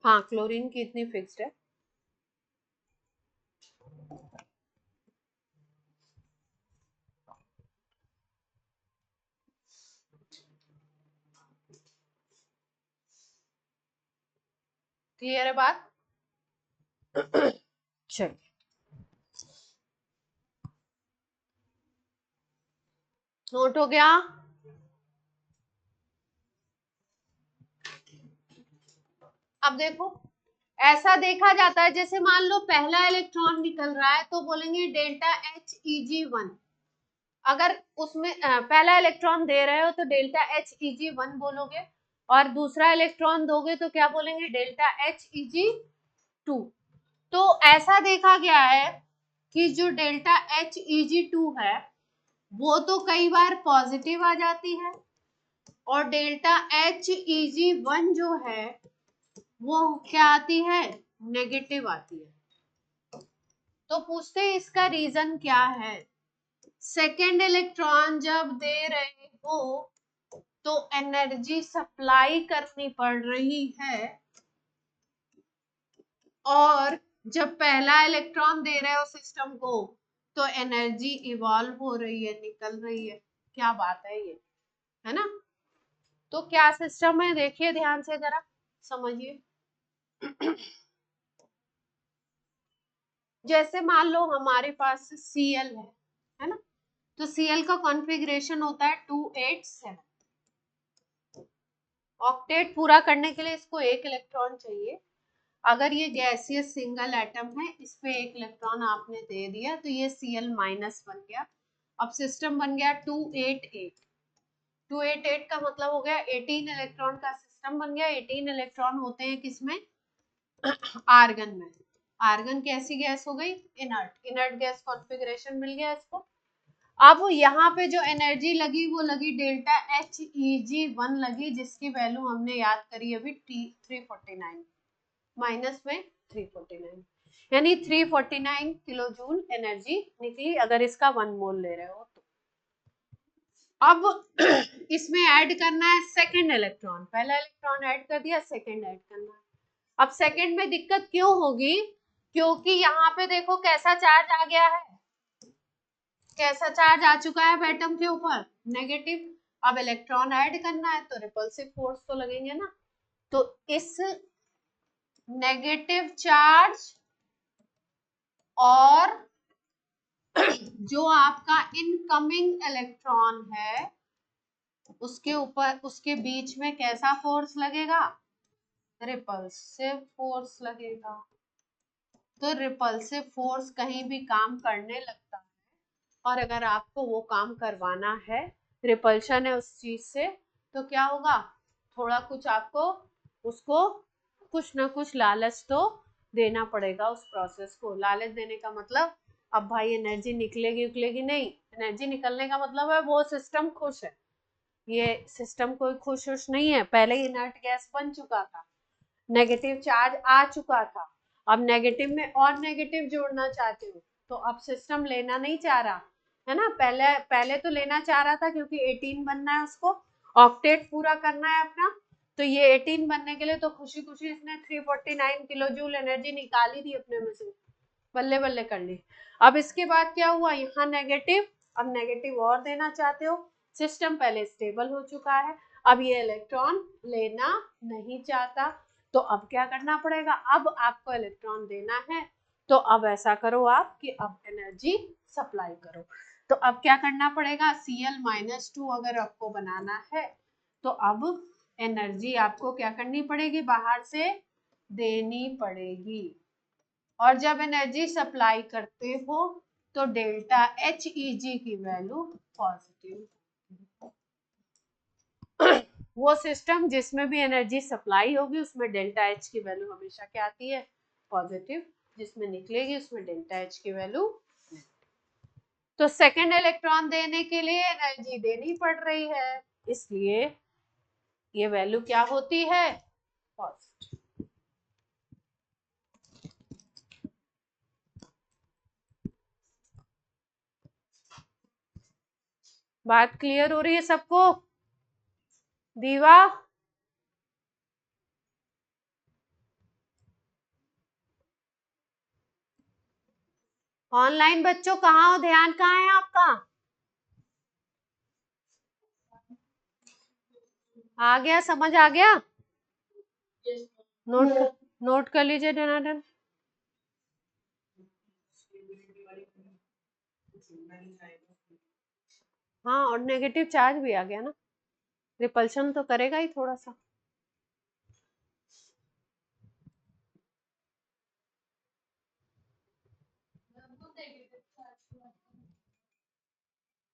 Speaker 1: हाँ, क्लोरीन की इतनी फिक्स्ड है। क्लियर है बात? चलिए, नोट हो गया? अब देखो, ऐसा देखा जाता है जैसे मान लो पहला इलेक्ट्रॉन निकल रहा है तो बोलेंगे डेल्टा Heg1। अगर उसमें पहला इलेक्ट्रॉन दे रहे हो तो डेल्टा Heg1 बोलोगे, और दूसरा इलेक्ट्रॉन दोगे तो क्या बोलेंगे, डेल्टा Heg2। तो ऐसा देखा गया है कि जो डेल्टा Heg2 है वो तो कई बार पॉजिटिव आ जाती है, और डेल्टा Heg1 जो है वो क्या आती है, नेगेटिव आती है। तो पूछते हैं इसका रीजन क्या है। सेकेंड इलेक्ट्रॉन जब दे रहे हो तो एनर्जी सप्लाई करनी पड़ रही है, और जब पहला इलेक्ट्रॉन दे रहे हो सिस्टम को तो एनर्जी इवॉल्व हो रही है, निकल रही है। क्या बात है ये, है ना? तो क्या सिस्टम है, देखिए ध्यान से जरा समझिए। जैसे मान लो हमारे पास Cl है ना? तो Cl का कॉन्फ़िगरेशन होता है 287। ऑक्टेट पूरा करने के लिए इसको एक इलेक्ट्रॉन चाहिए। अगर ये गैसियस सिंगल एटम है, इस पे एक इलेक्ट्रॉन आपने दे दिया तो ये Cl माइनस बन गया। अब सिस्टम बन गया 288। 288 का मतलब हो गया 18 इलेक्ट्रॉन का सिस्टम बन गया। 18 इलेक्ट्रॉन होते हैं किसमें, आर्गन में। आर्गन कैसी गैस हो गई, इनर्ट गैस कॉन्फ़िगरेशन मिल गया इसको। अब यहाँ पे जो एनर्जी लगी वो लगी डेल्टा Heg1 लगी, जिसकी वैल्यू हमने याद करी अभी 349 माइनस में 349, यानी 349 किलो जूल एनर्जी निकली अगर इसका 1 मोल ले रहे हो तो। अब इसमें ऐड करना है सेकेंड इलेक्ट्रॉन। पहला इलेक्ट्रॉन ऐड कर दिया, सेकेंड ऐड करना है। अब सेकेंड में दिक्कत क्यों होगी, क्योंकि यहाँ पे देखो कैसा चार्ज आ गया है, कैसा चार्ज आ चुका है एटम के ऊपर, नेगेटिव। अब इलेक्ट्रॉन ऐड करना है तो रिपल्सिव फोर्स तो लगेंगे ना। तो इस नेगेटिव चार्ज और जो आपका इनकमिंग इलेक्ट्रॉन है उसके ऊपर, उसके बीच में कैसा फोर्स लगेगा, रिपल्सिव फोर्स लगेगा। तो रिपल्सिव फोर्स कहीं भी काम करने लगता है, और अगर आपको वो काम करवाना है, रिपल्शन है उस चीज से, तो क्या होगा, थोड़ा कुछ आपको उसको कुछ ना कुछ लालच तो देना पड़ेगा उस प्रोसेस को। लालच देने का मतलब, अब भाई एनर्जी निकलेगी उकलेगी नहीं, एनर्जी निकलने का मतलब है वो सिस्टम खुश है। ये सिस्टम कोई खुश नहीं है, पहले ही इनर्ट गैस बन चुका था, नेगेटिव चार्ज आ चुका था। अब नेगेटिव में और नेगेटिव जोड़ना चाहते हो तो अब सिस्टम लेना नहीं चाह रहा है ना। पहले पहले तो लेना चाह रहा था क्योंकि 18 बनना है उसको, ऑक्टेट पूरा करना है अपना। तो ये 18 बनने के लिए तो खुशी खुशी इसने 349 किलो जूल एनर्जी निकाली थी अपने में से, बल्ले बल्ले कर ली। अब इसके बाद क्या हुआ, यहाँ नेगेटिव, अब नेगेटिव और देना चाहते हो। सिस्टम पहले स्टेबल हो चुका है, अब ये इलेक्ट्रॉन लेना नहीं चाहता, तो अब क्या करना पड़ेगा, अब आपको इलेक्ट्रॉन देना है। तो अब ऐसा करो आप कि अब एनर्जी सप्लाई करो। तो अब क्या करना पड़ेगा, Cl-2 अगर आपको बनाना है तो अब एनर्जी आपको क्या करनी पड़ेगी, बाहर से देनी पड़ेगी। और जब एनर्जी सप्लाई करते हो तो डेल्टा Heg की वैल्यू पॉजिटिव। वो सिस्टम जिसमें भी एनर्जी सप्लाई होगी उसमें डेल्टा H की वैल्यू हमेशा क्या आती है, पॉजिटिव। जिसमें निकलेगी उसमें डेल्टा H की वैल्यू। तो सेकेंड इलेक्ट्रॉन देने के लिए एनर्जी देनी पड़ रही है, इसलिए ये वैल्यू क्या होती है, पॉजिटिव। बात क्लियर हो रही है सबको? दीवा, ऑनलाइन बच्चों कहाँ हो? ध्यान कहाँ है आपका? आ गया, समझ आ गया? नोट नोट कर लीजिए डनाडन। हाँ, और नेगेटिव चार्ज भी आ गया ना, रिपल्शन तो करेगा ही थोड़ा सा।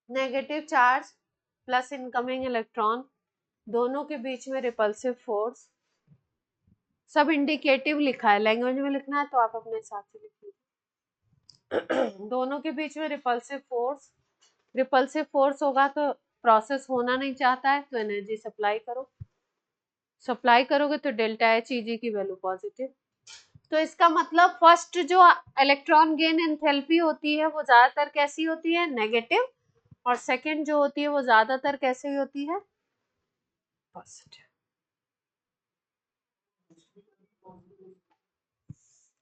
Speaker 1: Negative charge plus incoming electron, दोनों के बीच में रिपल्सिव फोर्स, सब इंडिकेटिव लिखा है, लैंग्वेज में लिखना है तो आप अपने हिसाब से लिखिए। दोनों के बीच में रिपल्सिव फोर्स, रिपल्सिव फोर्स होगा तो प्रोसेस होना नहीं चाहता है तो एनर्जी सप्लाई करो, सप्लाई करोगे तो डेल्टा एच ईजी की वैल्यू पॉजिटिव। तो इसका मतलब फर्स्ट जो इलेक्ट्रॉन गेन एंथैल्पी होती है वो ज्यादातर कैसी होती है? नेगेटिव। और सेकंड जो होती है वो ज्यादातर कैसे होती है? पॉजिटिव।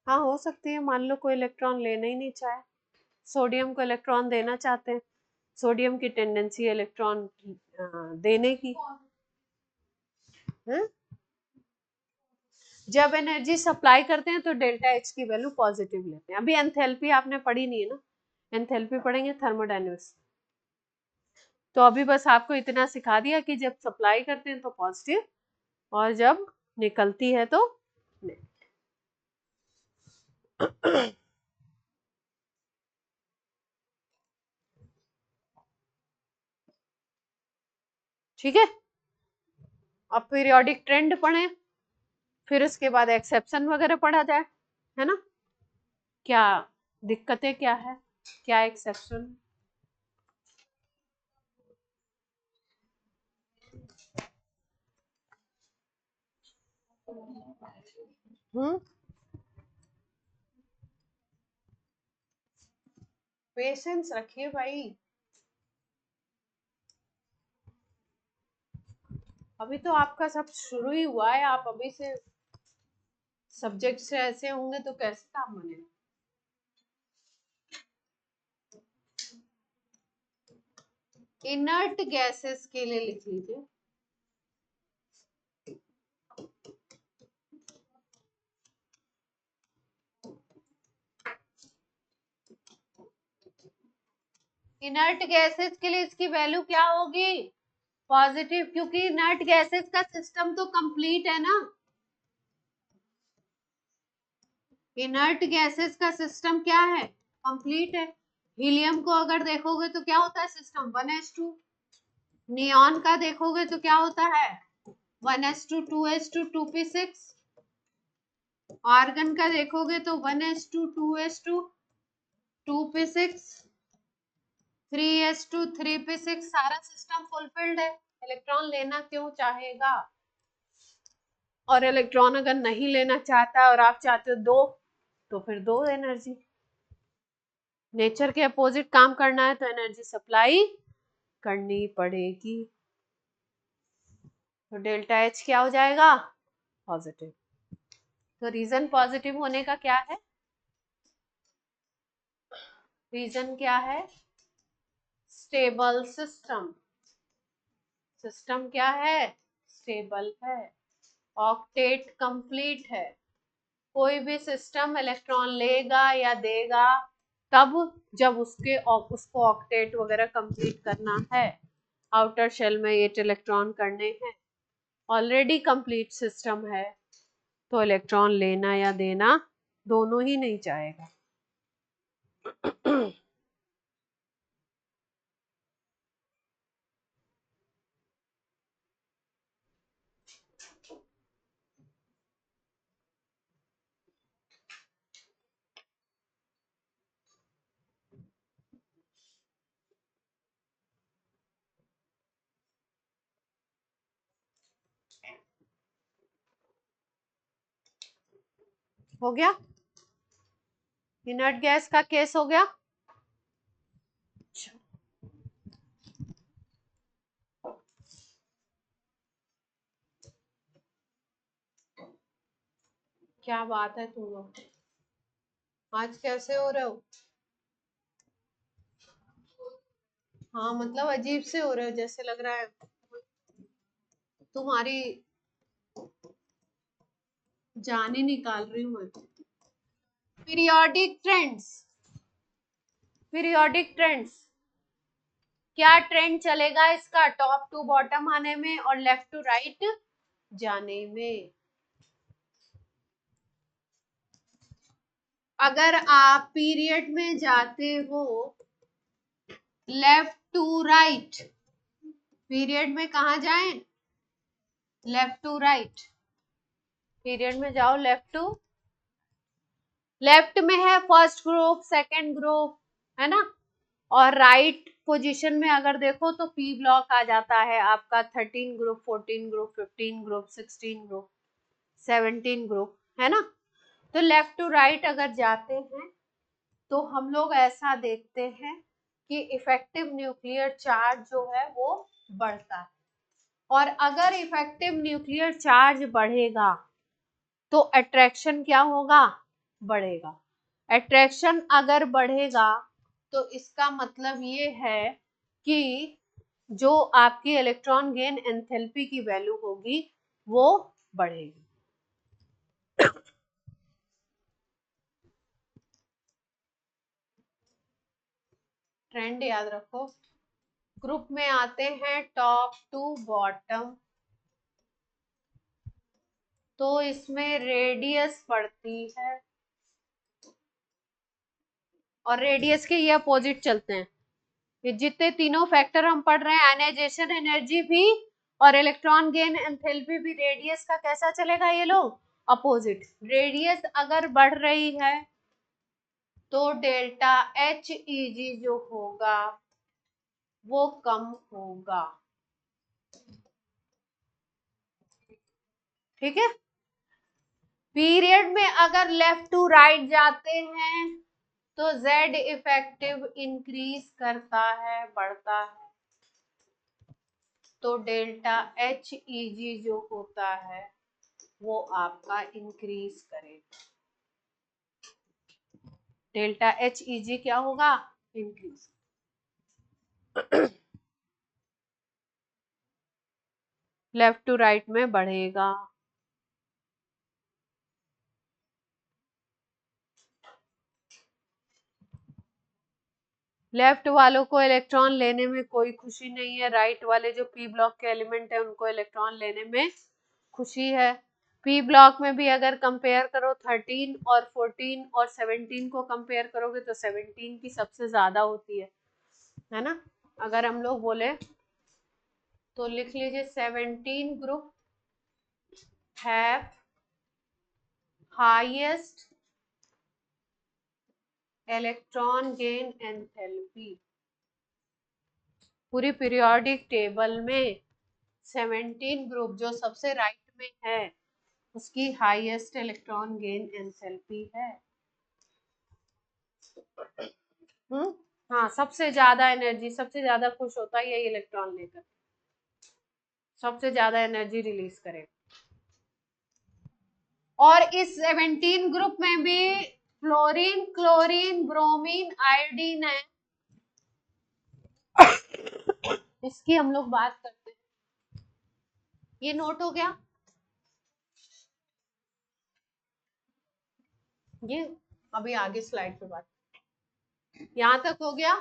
Speaker 1: हाँ, हो सकती है, मान लो कोई इलेक्ट्रॉन लेना ही नहीं चाहे, सोडियम को इलेक्ट्रॉन देना चाहते हैं, सोडियम की टेंडेंसी है इलेक्ट्रॉन देने की है? जब एनर्जी सप्लाई करते हैं तो डेल्टा एच की वैल्यू पॉजिटिव लेते हैं। अभी एंथैल्पी आपने पढ़ी नहीं है ना, एंथैल्पी पढ़ेंगे थर्मोडायनेमिक्स। तो अभी बस आपको इतना सिखा दिया कि जब सप्लाई करते हैं तो पॉजिटिव और जब निकलती है तो नेगेटिव। ठीक है, अब पीरियोडिक ट्रेंड पढ़े, फिर उसके बाद एक्सेप्शन वगैरह पढ़ा जाए, है ना? क्या दिक्कतें क्या है, क्या एक्सेप्शन? पेशेंस रखिए भाई, अभी तो आपका सब शुरू ही हुआ है, आप अभी से सब्जेक्ट से ऐसे होंगे तो कैसे काम बनेगा? इनर्ट गैसेस के लिए लिख लीजिए, इनर्ट गैसेस के लिए इसकी वैल्यू क्या होगी? पॉजिटिव, क्योंकि इनर्ट गैसेस का सिस्टम तो कंप्लीट है ना। इनर्ट गैसेस का सिस्टम क्या है? कंप्लीट है। हीलियम को अगर देखोगे तो क्या होता है सिस्टम? 1s2। नियॉन का देखोगे तो क्या होता है? 1s2 2s2 2p6। आर्गन का देखोगे तो 1s2 2s2 2p6 3s2 3p6। सारा सिस्टम फुलफिल्ड है, इलेक्ट्रॉन लेना क्यों चाहेगा? और इलेक्ट्रॉन अगर नहीं लेना चाहता है और आप चाहते हो दो, तो फिर दो एनर्जी। नेचर के अपोजिट काम करना है तो एनर्जी सप्लाई करनी पड़ेगी। तो डेल्टा एच क्या हो जाएगा? पॉजिटिव। तो रीजन पॉजिटिव होने का क्या है? रीजन क्या है? Stable system. सिस्टम क्या है? स्टेबल है, ऑक्टेट कंप्लीट है। कोई भी सिस्टम इलेक्ट्रॉन लेगा या देगा तब जब उसको ऑक्टेट वगैरह कंप्लीट करना है, आउटर शेल में 8 इलेक्ट्रॉन करने हैं। ऑलरेडी कंप्लीट सिस्टम है तो इलेक्ट्रॉन लेना या देना दोनों ही नहीं चाहेगा। हो गया, इनर्ट गैस का केस हो गया। क्या बात है तुम लोग, आज कैसे हो रहे हो? हाँ मतलब अजीब से हो रहे हो, जैसे लग रहा है तुम्हारी जान ही निकाल रही हूँ मैं। पीरियोडिक ट्रेंड्स, पीरियोडिक ट्रेंड्स, क्या ट्रेंड चलेगा इसका? टॉप टू बॉटम आने में और लेफ्ट टू राइट जाने में। अगर आप पीरियड में जाते हो लेफ्ट टू राइट, पीरियड में कहा जाए? लेफ्ट टू राइट, पीरियड में जाओ लेफ्ट टू, लेफ्ट में है फर्स्ट ग्रुप, सेकंड ग्रुप, है ना, और राइट पोजीशन में अगर देखो तो पी ब्लॉक आ जाता है आपका 13 group, 14 group, 15 group, 16 group, 17 group, है ना। तो लेफ्ट टू राइट अगर जाते हैं तो हम लोग ऐसा देखते हैं कि इफेक्टिव न्यूक्लियर चार्ज जो है वो बढ़ता है, और अगर इफेक्टिव न्यूक्लियर चार्ज बढ़ेगा तो अट्रैक्शन क्या होगा? बढ़ेगा। अट्रैक्शन अगर बढ़ेगा तो इसका मतलब ये है कि जो आपकी इलेक्ट्रॉन गेन एंथैल्पी की वैल्यू होगी वो बढ़ेगी। ट्रेंड याद रखो। ग्रुप में आते हैं टॉप टू बॉटम, तो इसमें रेडियस पड़ती है, और रेडियस के ये अपोजिट चलते हैं। ये जितने तीनों फैक्टर हम पढ़ रहे हैं, आयनाइजेशन एनर्जी भी और इलेक्ट्रॉन गेन एंथैल्पी भी, रेडियस का कैसा चलेगा ये लोग? अपोजिट। रेडियस अगर बढ़ रही है तो डेल्टा एच ई जी जो होगा वो कम होगा, ठीक है। पीरियड में अगर लेफ्ट टू राइट जाते हैं तो जेड इफेक्टिव इंक्रीज करता है, बढ़ता है, तो डेल्टा एच ई जी जो होता है वो आपका इंक्रीज करेगा। डेल्टा एच ई जी क्या होगा? इंक्रीज। लेफ्ट टू राइट में बढ़ेगा। लेफ्ट वालों को इलेक्ट्रॉन लेने में कोई खुशी नहीं है, राइट वाले जो पी ब्लॉक के एलिमेंट है उनको इलेक्ट्रॉन लेने में खुशी है। पी ब्लॉक में भी अगर कंपेयर करो 13 और 14 और 17 को कंपेयर करोगे तो 17 की सबसे ज्यादा होती है ना। अगर हम लोग बोले तो लिख लीजिए 17 group have highest electron gain enthalpy. पूरी पीरियोडिक टेबल में 17 ग्रुप जो सबसे राइट में है उसकी हाईएस्ट इलेक्ट्रॉन गेन एंथैल्पी है। हम्म, हाँ, सबसे ज्यादा एनर्जी, सबसे ज्यादा खुश होता है ये इलेक्ट्रॉन लेकर, सबसे ज्यादा एनर्जी रिलीज करेगा। और इस 17 ग्रुप में भी फ्लोरीन, क्लोरीन, ब्रोमीन, आयोडीन है, इसकी हम लोग बात करते हैं। ये नोट हो गया? ये अभी आगे स्लाइड पे बात, यहां तक हो गया।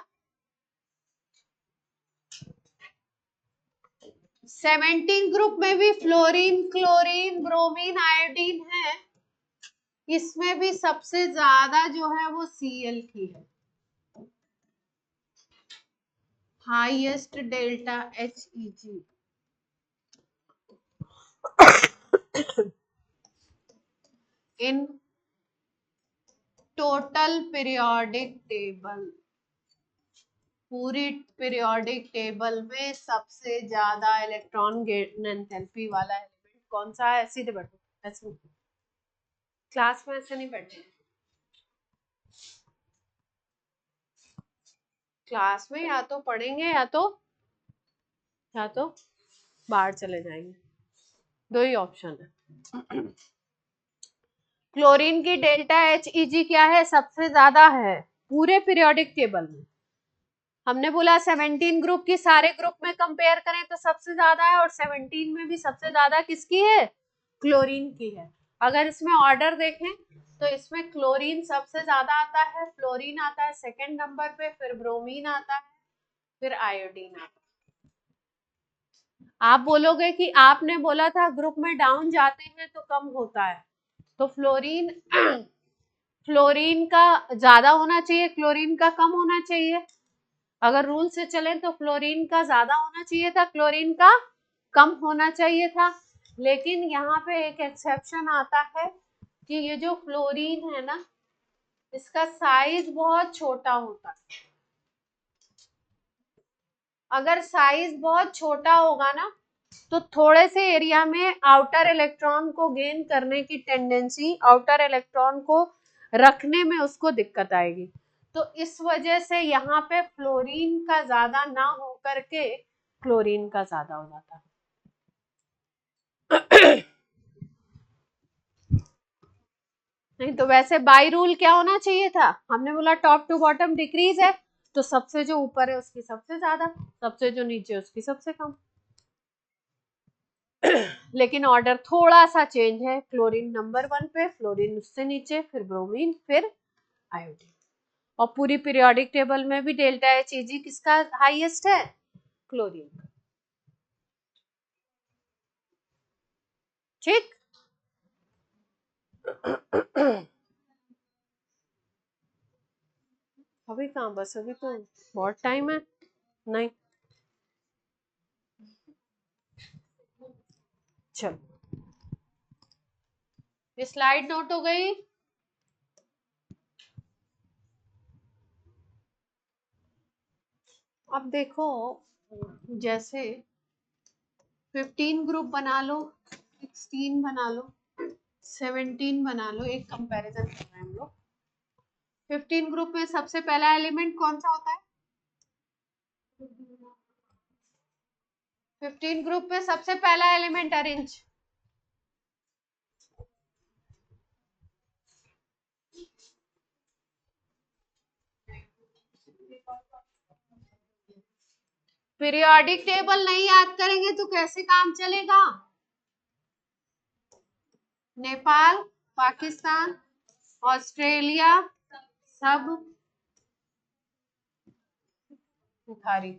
Speaker 1: 17 ग्रुप में भी फ्लोरीन, क्लोरीन, ब्रोमीन, आयोडीन है, इसमें भी सबसे ज्यादा जो है वो Cl की है, highest delta H E G. In total periodic table, पूरी पीरियोडिक टेबल में सबसे ज्यादा इलेक्ट्रॉन गेन एंथैल्पी वाला एलिमेंट कौन सा है? सीधे बैठो, ऐसे क्लास में ऐसे नहीं बैठे, क्लास में या तो पढ़ेंगे या तो बाहर चले जाएंगे, दो ही ऑप्शन है। क्लोरीन की डेल्टा HEG क्या है, सबसे ज्यादा है पूरे पीरियोडिक टेबल में। हमने बोला 17 ग्रुप की सारे ग्रुप में कंपेयर करें तो सबसे ज्यादा है, और 17 में भी सबसे ज्यादा किसकी है, क्लोरीन की है। अगर इसमें ऑर्डर देखें तो इसमें क्लोरीन सबसे ज्यादा आता है, फ्लोरीन आता है सेकंड नंबर पे, फिर ब्रोमीन आता है, फिर आयोडीन आता है। आप बोलोगे कि आपने बोला था ग्रुप में डाउन जाते हैं तो कम होता है, तो फ्लोरीन फ्लोरीन का ज्यादा होना चाहिए, क्लोरीन का कम होना चाहिए। अगर रूल से चले तो फ्लोरीन का ज्यादा होना चाहिए था, क्लोरीन का कम होना चाहिए था। लेकिन यहाँ पे एक एक्सेप्शन आता है कि ये जो फ्लोरीन है ना, इसका साइज बहुत छोटा होता है। अगर साइज बहुत छोटा होगा ना तो थोड़े से एरिया में आउटर इलेक्ट्रॉन को गेन करने की टेंडेंसी, आउटर इलेक्ट्रॉन को रखने में उसको दिक्कत आएगी। तो इस वजह से यहाँ पे फ्लोरीन का ज्यादा ना हो करके क्लोरीन का ज्यादा हो जाता है। नहीं तो वैसे बाई रूल क्या होना चाहिए था, हमने बोला टॉप टू बॉटम डिक्रीज है, तो सबसे जो ऊपर है उसकी सबसे ज्यादा, सबसे जो नीचे उसकी सबसे कम। लेकिन ऑर्डर थोड़ा सा चेंज है, क्लोरीन नंबर 1 पे, फ्लोरीन उससे नीचे, फिर ब्रोमीन, फिर आयोडीन। और पूरी पीरियोडिक टेबल में भी डेल्टा HEG किसका हाईएस्ट है, क्लोरीन का। ठीक। अभी कहाँ, बस अभी तो बहुत टाइम है। नहीं, चलो ये स्लाइड नोट हो गई। अब देखो, जैसे 15 ग्रुप बना लो, 16 बना लो, 17 बना लो, एक कंपैरिजन कर रहे हैं हम लोग। 15 ग्रुप में सबसे पहला एलिमेंट कौन सा होता है, 15 ग्रुप में सबसे पहला एलिमेंट अरेंज, पीरियोडिक टेबल नहीं याद करेंगे तो कैसे काम चलेगा। नेपाल, पाकिस्तान, ऑस्ट्रेलिया, सब बुखारी।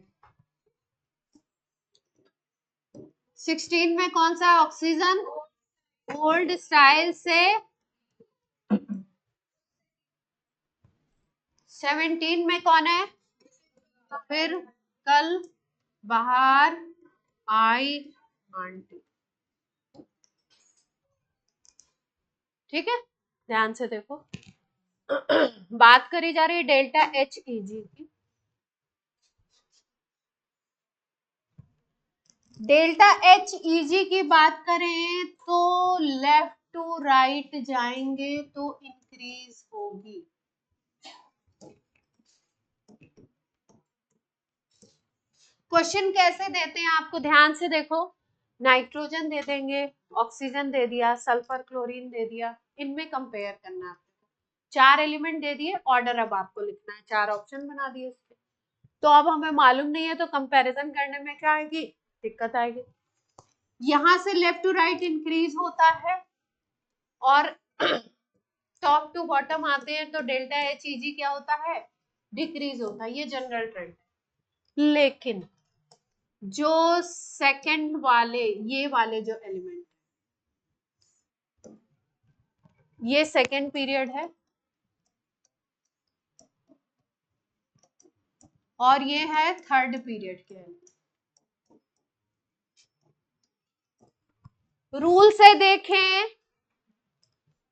Speaker 1: 16 में कौन सा ऑक्सीजन, ओल्ड स्टाइल से। 17 में कौन है, फिर कल, बाहर, आई, आंटी। ठीक है, ध्यान से देखो। बात करी जा रही है डेल्टा HEG की। डेल्टा HEG की बात करें तो लेफ्ट टू राइट जाएंगे तो इंक्रीज होगी। क्वेश्चन कैसे देते हैं आपको ध्यान से देखो, नाइट्रोजन दे देंगे, ऑक्सीजन दे दिया, सल्फर क्लोरीन दे दिया, इनमें कंपेयर करना है आपको। 4 एलिमेंट दे दिए, ऑर्डर अब आपको लिखना है, 4 ऑप्शन बना दिए उसके। तो अब हमें मालूम नहीं है तो कंपैरिजन करने में क्या आएगी, दिक्कत आएगी। यहां से लेफ्ट टू राइट इंक्रीज होता है और टॉप टू बॉटम आते हैं तो डेल्टा HEG क्या होता है, डिक्रीज होता है। ये जनरल ट्रेंड है। लेकिन जो सेकंड वाले, ये वाले जो एलिमेंट, ये सेकंड पीरियड है और ये है थर्ड पीरियड के एलिमेंट। रूल से देखें,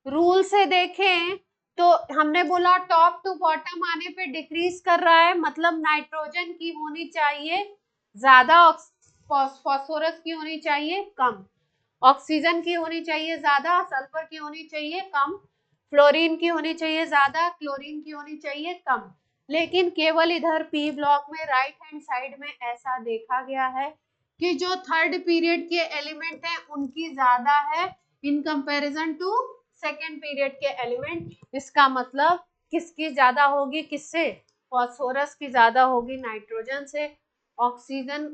Speaker 1: रूल से देखें तो हमने बोला टॉप टू बॉटम आने पे डिक्रीज कर रहा है, मतलब नाइट्रोजन की होनी चाहिए ज्यादा, फास्फोरस की होनी चाहिए कम, ऑक्सीजन की होनी चाहिए ज्यादा, सल्फर की होनी चाहिए कम, फ्लोरीन की होनी चाहिए ज्यादा, क्लोरीन की होनी चाहिए कम। लेकिन केवल इधर पी ब्लॉक में राइट हैंड साइड में ऐसा देखा गया है कि जो थर्ड पीरियड के एलिमेंट हैं उनकी ज्यादा है in comparison to second period के एलिमेंट, इसका मतलब किसकी ज्यादा होगी, किससे, फास्फोरस की ज्यादा होगी नाइट्रोजन से, ऑक्सीजन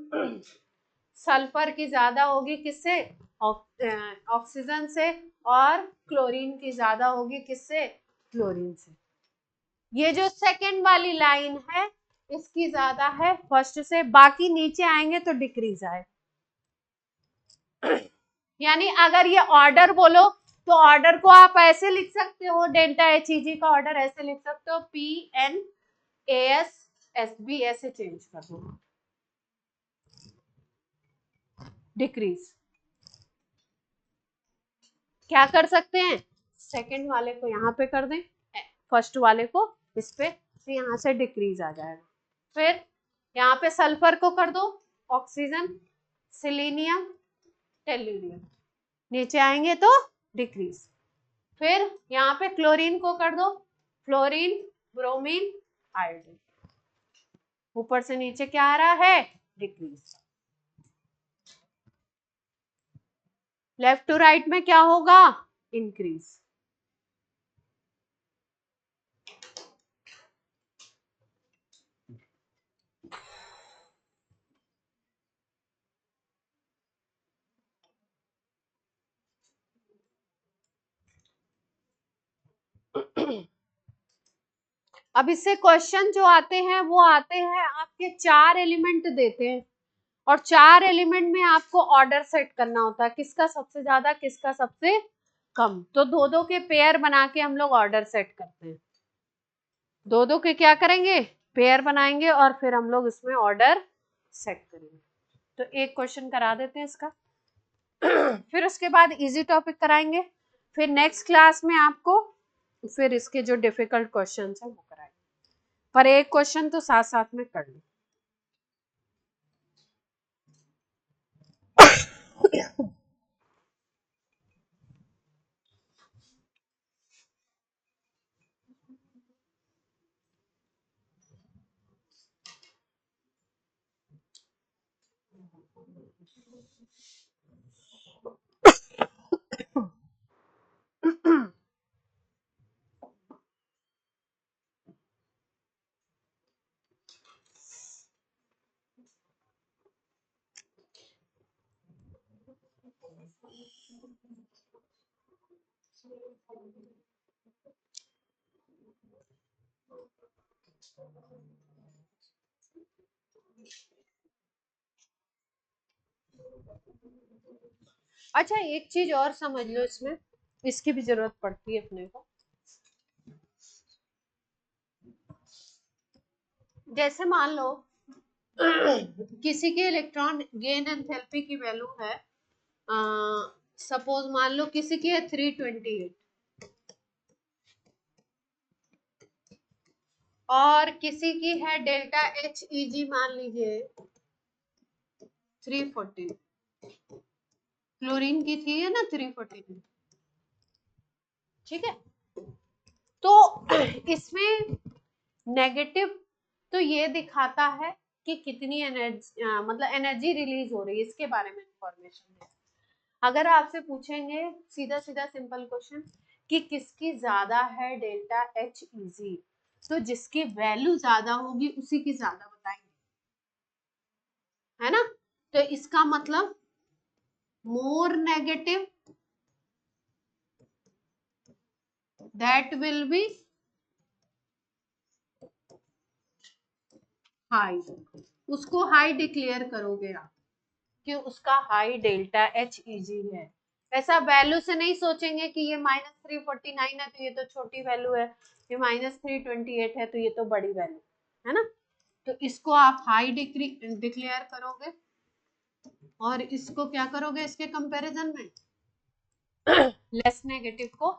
Speaker 1: सल्फर की ज्यादा होगी किससे, ऑक्सीजन से, और क्लोरीन की ज्यादा होगी किससे, क्लोरीन से। ये जो सेकेंड वाली लाइन है इसकी ज्यादा है फर्स्ट से, बाकी नीचे आएंगे तो डिक्रीज आए। यानी अगर ये ऑर्डर बोलो तो ऑर्डर को आप ऐसे लिख सकते हो, डेल्टा HEG का ऑर्डर ऐसे लिख सकते हो, PNAS ऐसे चेंज कर दो, डिक्रीज। क्या कर सकते हैं, सेकंड वाले को यहाँ पे कर दें, फर्स्ट वाले को इस पे, तो यहाँ से डिक्रीज आ जाएगा। फिर यहाँ पे सल्फर को कर दो ऑक्सीजन, सिलीनियम, टेल्यूरियम, नीचे आएंगे तो डिक्रीज। फिर यहाँ पे क्लोरीन को कर दो, फ्लोरीन, ब्रोमीन, आयोडीन, ऊपर से नीचे क्या आ रहा है, डिक्रीज। लेफ्ट टू राइट में क्या होगा, इंक्रीज। अब इससे क्वेश्चन जो आते हैं वो आते हैं आपके 4 एलिमेंट देते हैं और 4 एलिमेंट में आपको ऑर्डर सेट करना होता है, किसका सबसे ज्यादा किसका सबसे कम। तो दो दो के पेयर बना के हम लोग ऑर्डर सेट करते हैं, दो दो के क्या करेंगे, पेयर बनाएंगे और फिर हम लोग इसमें ऑर्डर सेट करेंगे। तो एक क्वेश्चन करा देते हैं इसका फिर उसके बाद इजी टॉपिक कराएंगे, फिर नेक्स्ट क्लास में आपको फिर इसके जो डिफिकल्ट क्वेश्चन है वो कराएंगे, पर एक क्वेश्चन तो साथ साथ में कर लो। अच्छा एक चीज और समझ लो, इसमें इसकी भी जरूरत पड़ती है अपने को। जैसे मान लो किसी के इलेक्ट्रॉन गेन एंथैल्पी की वैल्यू है, सपोज मान लो किसी की है 328 और किसी की है डेल्टा HEG मान लीजिए 340, क्लोरीन की थी है ना 340, ठीक है। तो इसमें नेगेटिव तो ये दिखाता है कि कितनी एनर्जी मतलब एनर्जी रिलीज हो रही है, इसके बारे में इंफॉर्मेशन है। अगर आपसे पूछेंगे सीधा सीधा सिंपल क्वेश्चन कि किसकी ज्यादा है डेल्टा HEG, तो जिसकी वैल्यू ज्यादा होगी उसी की ज्यादा बताएंगे, है ना। तो इसका मतलब more negative that will be high, उसको हाई डिक्लेयर करोगे आप कि उसका हाई डेल्टा HEG है। ऐसा वैल्यू से नहीं सोचेंगे कि ये -349 है तो ये तो छोटी वैल्यू है, ये -328 है तो ये तो बड़ी वैल्यू है ना। तो इसको आप हाई डिक्लेयर करोगे और इसको क्या करोगे इसके कंपैरिजन में लेस नेगेटिव को,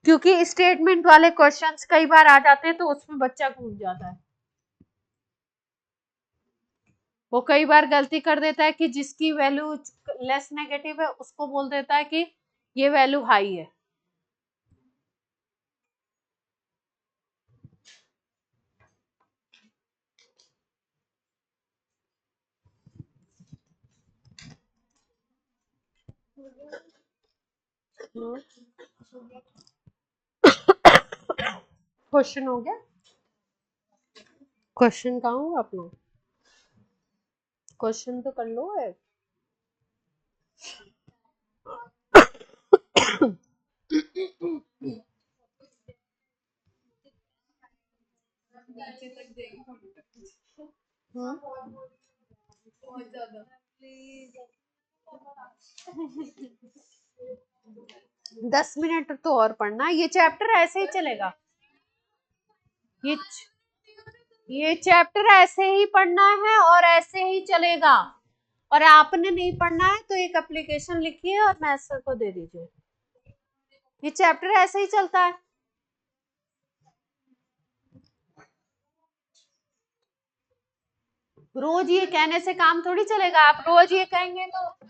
Speaker 1: क्योंकि स्टेटमेंट वाले क्वेश्चंस कई बार आ जाते हैं तो उसमें बच्चा घूम जाता है, वो कई बार गलती कर देता है कि जिसकी वैल्यू लेस नेगेटिव है उसको बोल देता है कि ये वैल्यू हाई है। क्वेश्चन हो गया? क्वेश्चन कहाँ हुआ अपना? क्वेश्चन तो कर लो है। बहुत ज्यादा 10 मिनट तो और पढ़ना, ये चैप्टर ऐसे ही चलेगा। ये ये चैप्टर ऐसे ही पढ़ना है और ऐसे ही चलेगा। और आपने नहीं पढ़ना है तो एक एप्लीकेशन लिखिए और मास्टर को दे दीजिए। ये चैप्टर ऐसे ही चलता है। रोज ये कहने से काम थोड़ी चलेगा। आप रोज ये कहेंगे तो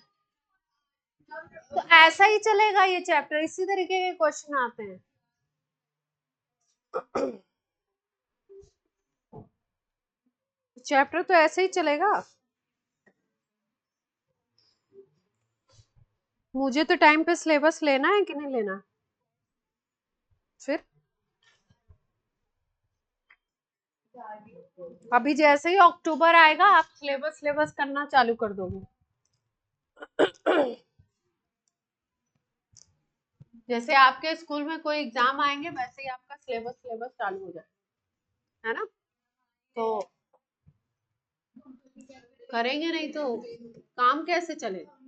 Speaker 1: ऐसा ही चलेगा ये चैप्टर। इसी तरीके के क्वेश्चन आते हैं। चैप्टर तो ऐसे ही चलेगा। मुझे तो टाइम पे सिलेबस लेना है कि नहीं लेना? फिर अभी जैसे ही अक्टूबर आएगा आप सिलेबस करना चालू कर दोगे। जैसे आपके स्कूल में कोई एग्जाम आएंगे वैसे ही आपका सिलेबस चालू हो जाए, है ना? तो करेंगे नहीं तो काम कैसे चलेगा?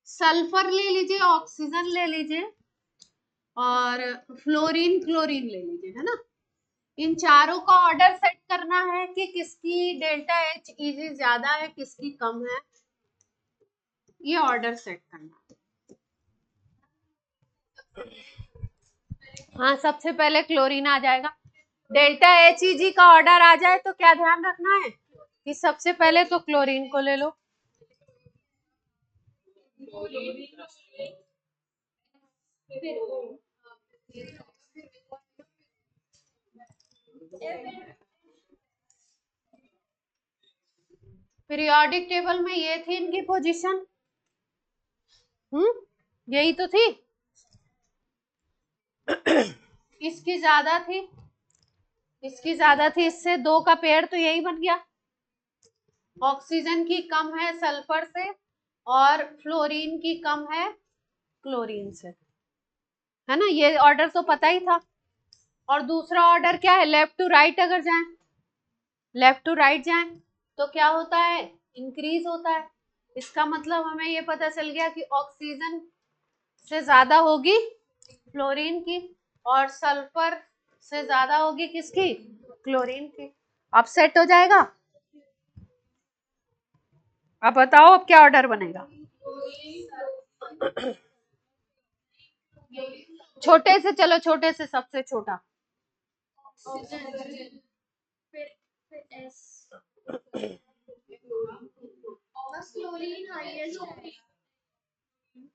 Speaker 1: सल्फर ले लीजिए, ऑक्सीजन ले लीजिए और फ्लोरीन क्लोरीन ले लीजिए, है ना? इन चारों का ऑर्डर सेट करना है कि किसकी डेल्टा एच इजी ज्यादा है, किसकी कम है, ये ऑर्डर सेट करना। हाँ, सबसे पहले क्लोरीन आ जाएगा। डेल्टा एच ई का ऑर्डर आ जाए तो क्या ध्यान रखना है कि सबसे पहले तो क्लोरीन को ले लो। पीरियोडिक टेबल में ये थी इनकी पोजीशन, यही तो थी। इसकी ज्यादा थी, इसकी ज्यादा थी, इससे 2 का पेयर तो यही बन गया। ऑक्सीजन की कम है सल्फर से और फ्लोरीन की कम है क्लोरीन से, है ना? ये ऑर्डर तो पता ही था। और दूसरा ऑर्डर क्या है? लेफ्ट टू राइट अगर जाए, लेफ्ट टू राइट जाए तो क्या होता है? इंक्रीज होता है। इसका मतलब हमें ये पता चल गया कि ऑक्सीजन से ज्यादा होगी फ्लोरीन की और सल्फर से ज्यादा होगी किसकी? क्लोरीन की। अब सेट हो जाएगा। अब बताओ अब क्या ऑर्डर बनेगा? छोटे से चलो, छोटे से सबसे छोटा।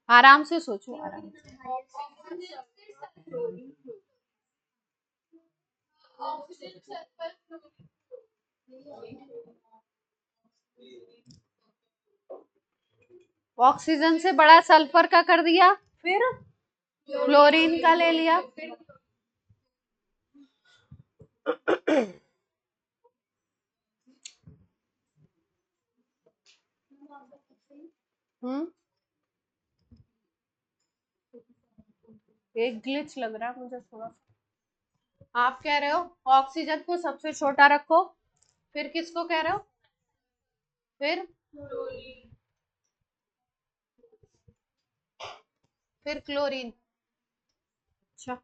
Speaker 1: आराम से सोचो, आराम से। ऑक्सीजन से बड़ा सल्फर का कर दिया, फिर क्लोरीन का ले लिया। एक ग्लिच लग रहा है मुझे थोड़ा सा। आप कह रहे हो ऑक्सीजन को सबसे छोटा रखो, फिर किसको कह रहे हो? फिर क्लोरीन। अच्छा,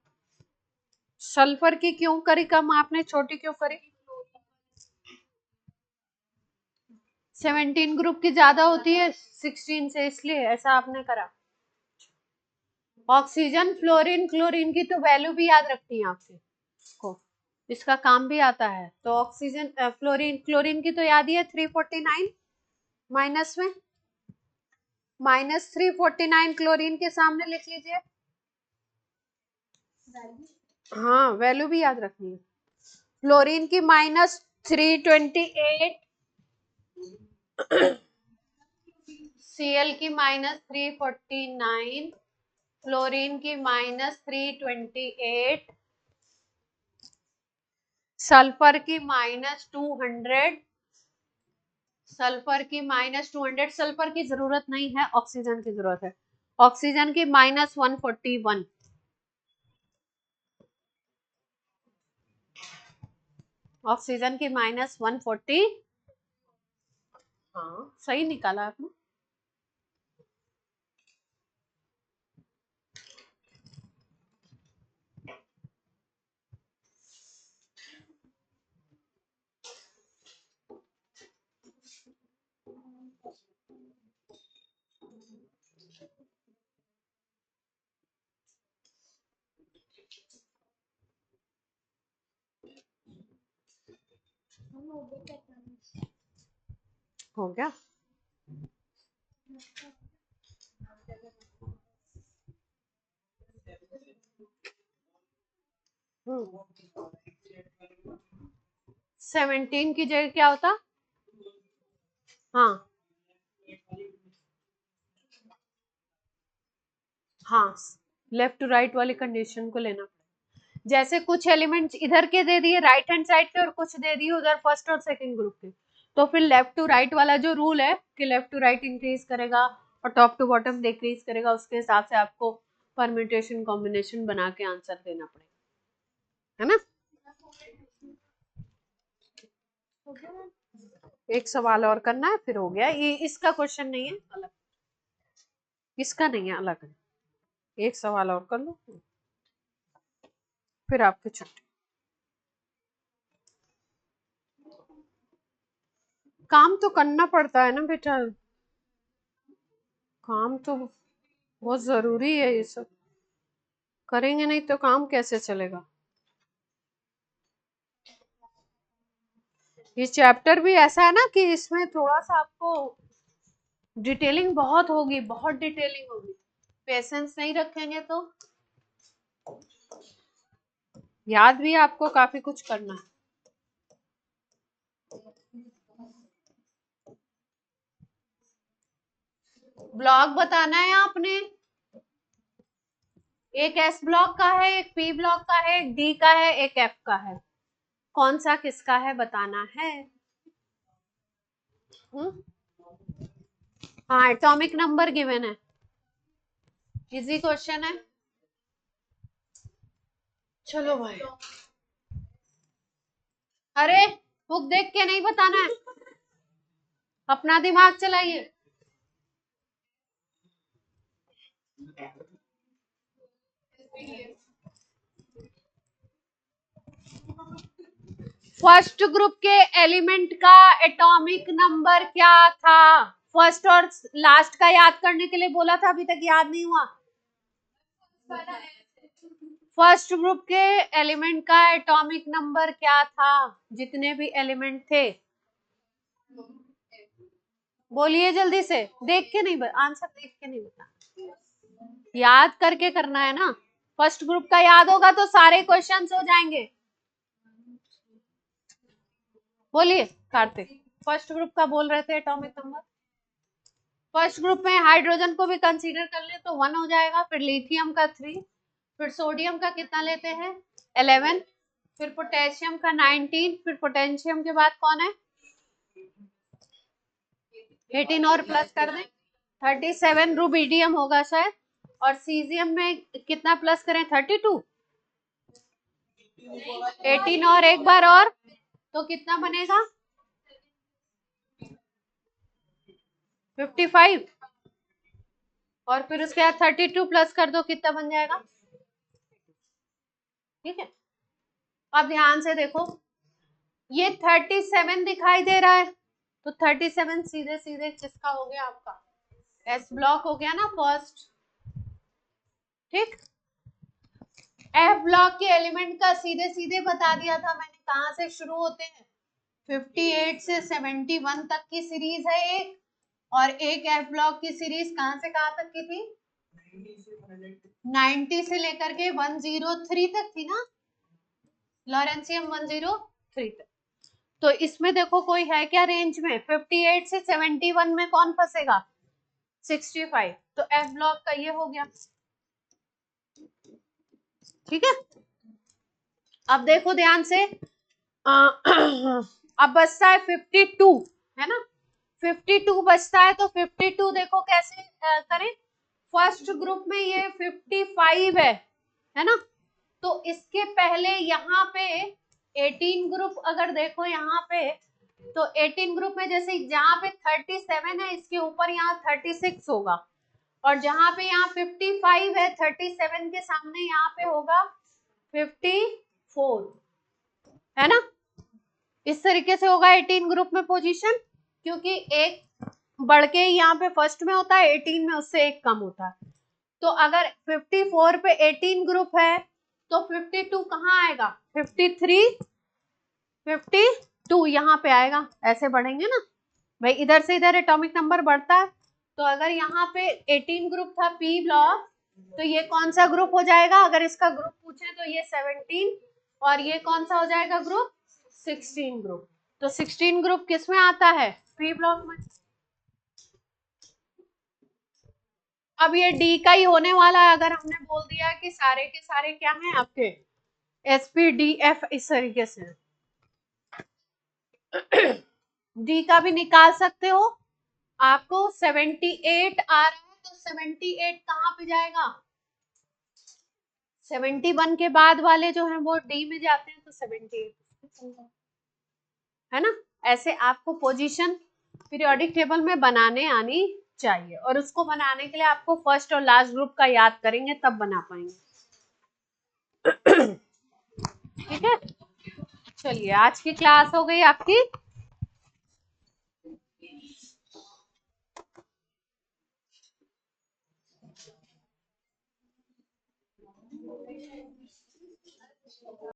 Speaker 1: सल्फर की क्यों करी कम आपने, छोटी क्यों करी? 17 ग्रुप की ज्यादा होती है 16 से, इसलिए ऐसा आपने करा। ऑक्सीजन फ्लोरीन क्लोरीन की तो वैल्यू भी याद रखनी है आपको, इसका काम भी आता है। तो ऑक्सीजन फ्लोरीन क्लोरीन की तो याद ही है, 349 माइनस में -349 क्लोरीन के सामने लिख लीजिए। हाँ, वैल्यू भी याद रखनी है। फ्लोरीन की -328, Cl की -349, फ्लोरीन की -328, सल्फर की -200, सल्फर की -200, सल्फर की जरूरत नहीं है, ऑक्सीजन की जरूरत है। ऑक्सीजन की -141, ऑक्सीजन की -140। हाँ सही निकाला आपने। हो गया। हम्म, 17 की जगह क्या होता? हाँ हाँ, लेफ्ट टू राइट वाली कंडीशन को लेना। जैसे कुछ एलिमेंट्स इधर के दे दिए राइट हैंड साइड के और कुछ दे दिए उधर फर्स्ट और सेकंड ग्रुप के, तो फिर लेफ्ट टू राइट वाला जो रूल है कि लेफ्ट टू राइट इंक्रीज करेगा और टॉप टू बॉटम डिक्रीज करेगा, उसके हिसाब से आपको परम्यूटेशन कॉम्बिनेशन बना के आंसर देना पड़ेगा, है ना। एक सवाल और करना है फिर हो गया। ये इसका क्वेश्चन नहीं है, अलग, इसका नहीं है, अलग है। एक सवाल और कर लो फिर आपकी छुट्टी। काम तो करना पड़ता है ना बेटा, काम तो बहुत जरूरी है, ये सब करेंगे नहीं तो काम कैसे चलेगा। ये चैप्टर भी ऐसा है ना कि इसमें थोड़ा सा आपको डिटेलिंग बहुत होगी, बहुत डिटेलिंग होगी। पेशेंस नहीं रखेंगे तो याद भी आपको काफी कुछ करना है। ब्लॉक बताना है आपने, एक एस ब्लॉक का है, एक पी ब्लॉक का है, एक डी का है, एक एफ का है। कौन सा किसका है बताना है। हाँ एटॉमिक नंबर गिवन है, इजी क्वेश्चन है। चलो भाई, अरे बुक देख के नहीं बताना है, अपना दिमाग चलाइए। फर्स्ट ग्रुप के एलिमेंट का एटॉमिक नंबर क्या था? फर्स्ट और लास्ट का याद करने के लिए बोला था, अभी तक याद नहीं हुआ। फर्स्ट ग्रुप के एलिमेंट का एटॉमिक नंबर क्या था? जितने भी एलिमेंट थे बोलिए जल्दी से, देख के नहीं, आंसर देख के नहीं बता, याद करके करना है ना। फर्स्ट ग्रुप का याद होगा तो सारे क्वेश्चंस हो जाएंगे। बोलिए कार्तिक, फर्स्ट ग्रुप का बोल रहे थे एटॉमिक नंबर। फर्स्ट ग्रुप में हाइड्रोजन को भी कंसीडर कर ले तो 1 हो जाएगा, फिर लिथियम का 3, फिर सोडियम का कितना लेते हैं 11, फिर पोटेशियम का 19, फिर पोटेशियम के बाद कौन है 18 और प्लस कर दें 37, रुबिडियम होगा शायद, और सीजियम में कितना प्लस करें 32, 18 और एक बार और तो कितना बनेगा 55, और फिर उसके बाद 32 प्लस कर दो कितना बन जाएगा। ठीक है, अब ध्यान से देखो, ये 37 दिखाई दे रहा है, तो 37 सीधे सीधे किसका हो गया आपका एस ब्लॉक हो गया ना फर्स्ट। ठीक, एफ ब्लॉक के एलिमेंट का सीधे सीधे बता दिया था मैंने, कहां से शुरू होते हैं 58 से 71 तक की सीरीज है एक, और एक एफ ब्लॉक की सीरीज कहां से कहां तक की थी 90 से लेकर के 103 तक थी ना, लॉरेंसियम 103 तक। तो इसमें देखो कोई है क्या रेंज में 58 से 71 में कौन फंसेगा 65, तो एफ ब्लॉक का ये हो गया। ठीक है, अब देखो ध्यान से, अब बचता है 52, है ना, 52 बचता है, तो 52 देखो कैसे करें, फर्स्ट ग्रुप में ये 55 है ना, तो इसके पहले यहाँ पे 18 ग्रुप अगर देखो यहाँ पे, तो 18 ग्रुप में जैसे जहाँ पे 37 है इसके ऊपर यहाँ 36 होगा, और जहाँ पे यहाँ 55 है 37 के सामने यहाँ पे होगा 54, है ना, इस तरीके से होगा 18 ग्रुप में पोजीशन, क्योंकि एक बढ़ के यहाँ पे फर्स्ट में होता है, 18 में उससे एक कम होता है। तो अगर 54 पे 18 ग्रुप है तो 52 कहाँ आएगा, 53, 52 यहाँ पे आएगा, ऐसे बढ़ेंगे ना भाई, इधर से इधर एटॉमिक नंबर बढ़ता है, तो अगर यहाँ पे 18 ग्रुप था पी ब्लॉक, तो ये कौन सा ग्रुप हो जाएगा, अगर इसका ग्रुप पूछे तो ये 17, और ये कौन सा हो जाएगा ग्रुप, 16 ग्रुप, तो 16 ग्रुप किस में आता है, पी ब्लॉक में। अब ये डी का ही होने वाला है, अगर हमने बोल दिया कि सारे के सारे क्या हैं आपके एस पी डी एफ, इस तरीके से डी का भी निकाल सकते हो, आपको 78 आ रहा है, तो 78 कहाँ पे जाएगा, 71 के बाद वाले जो हैं वो डी में जाते हैं, तो 78, है ना, ऐसे आपको पोजीशन पीरियोडिक टेबल में बनाने आनी चाहिए, और उसको बनाने के लिए आपको फर्स्ट और लास्ट ग्रुप का याद करेंगे तब बना पाएंगे। ठीक है, चलिए आज की क्लास हो गई आपकी।